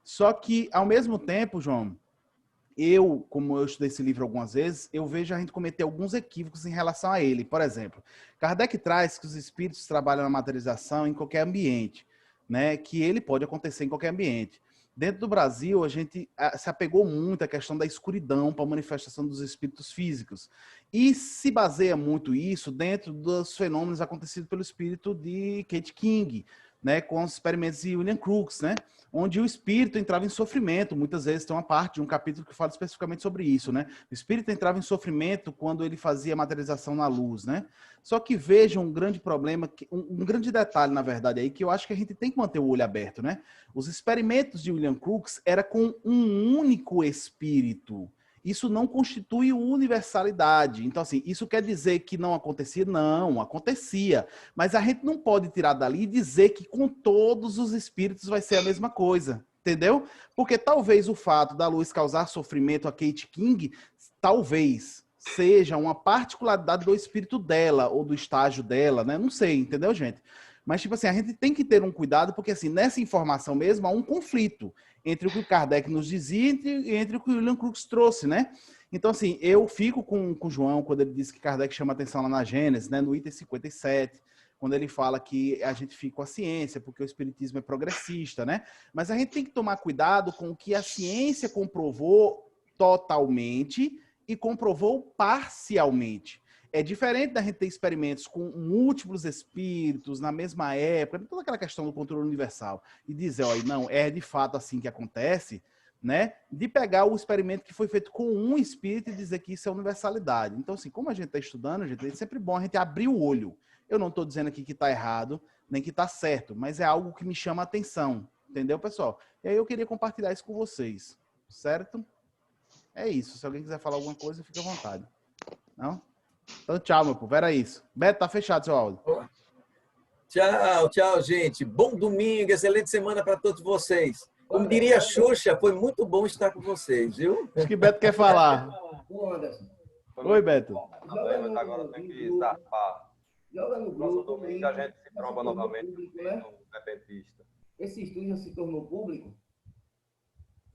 Só que, ao mesmo tempo, João, como eu estudei esse livro algumas vezes, eu vejo a gente cometer alguns equívocos em relação a ele. Por exemplo, Kardec traz que os espíritos trabalham na materialização em qualquer ambiente, né? Que ele pode acontecer em qualquer ambiente. Dentro do Brasil, a gente se apegou muito à questão da escuridão para a manifestação dos espíritos físicos. E se baseia muito isso dentro dos fenômenos acontecidos pelo espírito de Kate King, né, com os experimentos de William Crookes, né, onde o espírito entrava em sofrimento. Muitas vezes tem uma parte de um capítulo que fala especificamente sobre isso, né? O espírito entrava em sofrimento quando ele fazia materialização na luz, né? Só que veja um grande problema, um grande detalhe, na verdade, aí, que eu acho que a gente tem que manter o olho aberto, né? Os experimentos de William Crookes era com um único espírito. Isso não constitui universalidade. Então, assim, isso quer dizer que não acontecia? Não, acontecia. Mas a gente não pode tirar dali e dizer que com todos os espíritos vai ser a mesma coisa, entendeu? Porque talvez o fato da luz causar sofrimento a Kate King, talvez seja uma particularidade do espírito dela ou do estágio dela, né? Não sei, entendeu, gente? Mas, tipo assim, a gente tem que ter um cuidado, porque, assim, nessa informação mesmo há um conflito entre o que o Kardec nos dizia e entre o que o William Crookes trouxe, né? Então, assim, eu fico com o João quando ele diz que Kardec chama atenção lá na Gênesis, né? No item 57, quando ele fala que a gente fica com a ciência, porque o espiritismo é progressista, né? Mas a gente tem que tomar cuidado com o que a ciência comprovou totalmente e comprovou parcialmente. É diferente da gente ter experimentos com múltiplos espíritos na mesma época, toda aquela questão do controle universal, e dizer, olha, não, é de fato assim que acontece, né? De pegar o experimento que foi feito com um espírito e dizer que isso é universalidade. Então, assim, como a gente está estudando, gente, é sempre bom a gente abrir o olho. Eu não estou dizendo aqui que está errado, nem que está certo, mas é algo que me chama a atenção, entendeu, pessoal? E aí eu queria compartilhar isso com vocês, certo? É isso. Se alguém quiser falar alguma coisa, fique à vontade. Não? Então, tchau, meu povo. Era isso. Beto, tá fechado seu áudio. Tchau, gente. Bom domingo, excelente semana para todos vocês. Como diria a Xuxa, foi muito bom estar com vocês, viu? Acho que Beto quer falar. Oi, Beto. Agora tem que zarpar. Joga no Próximo grupo. domingo a gente se prova novamente no repentista. Esse estudo já se tornou público?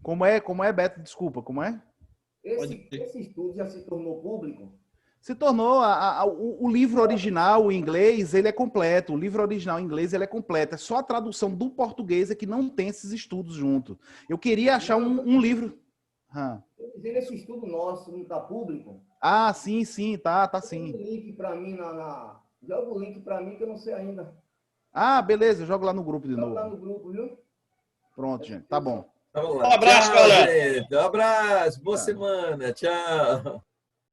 Como é, Beto? Desculpa, como é? Esse estudo já se tornou público? Se tornou o livro original em inglês, ele é completo. O livro original em inglês, ele é completo. É só a tradução do português é que não tem esses estudos junto. Eu queria achar um livro... Dizendo esse estudo nosso não está público? Ah, sim, tá sim. Joga o link para mim joga o link para mim que eu não sei ainda. Ah, beleza, eu jogo lá no grupo de Joga novo. lá no grupo, viu? Pronto, gente, tá bom. Vamos lá. Um abraço, Tchau, galera. gente. Um abraço, boa semana. Tchau.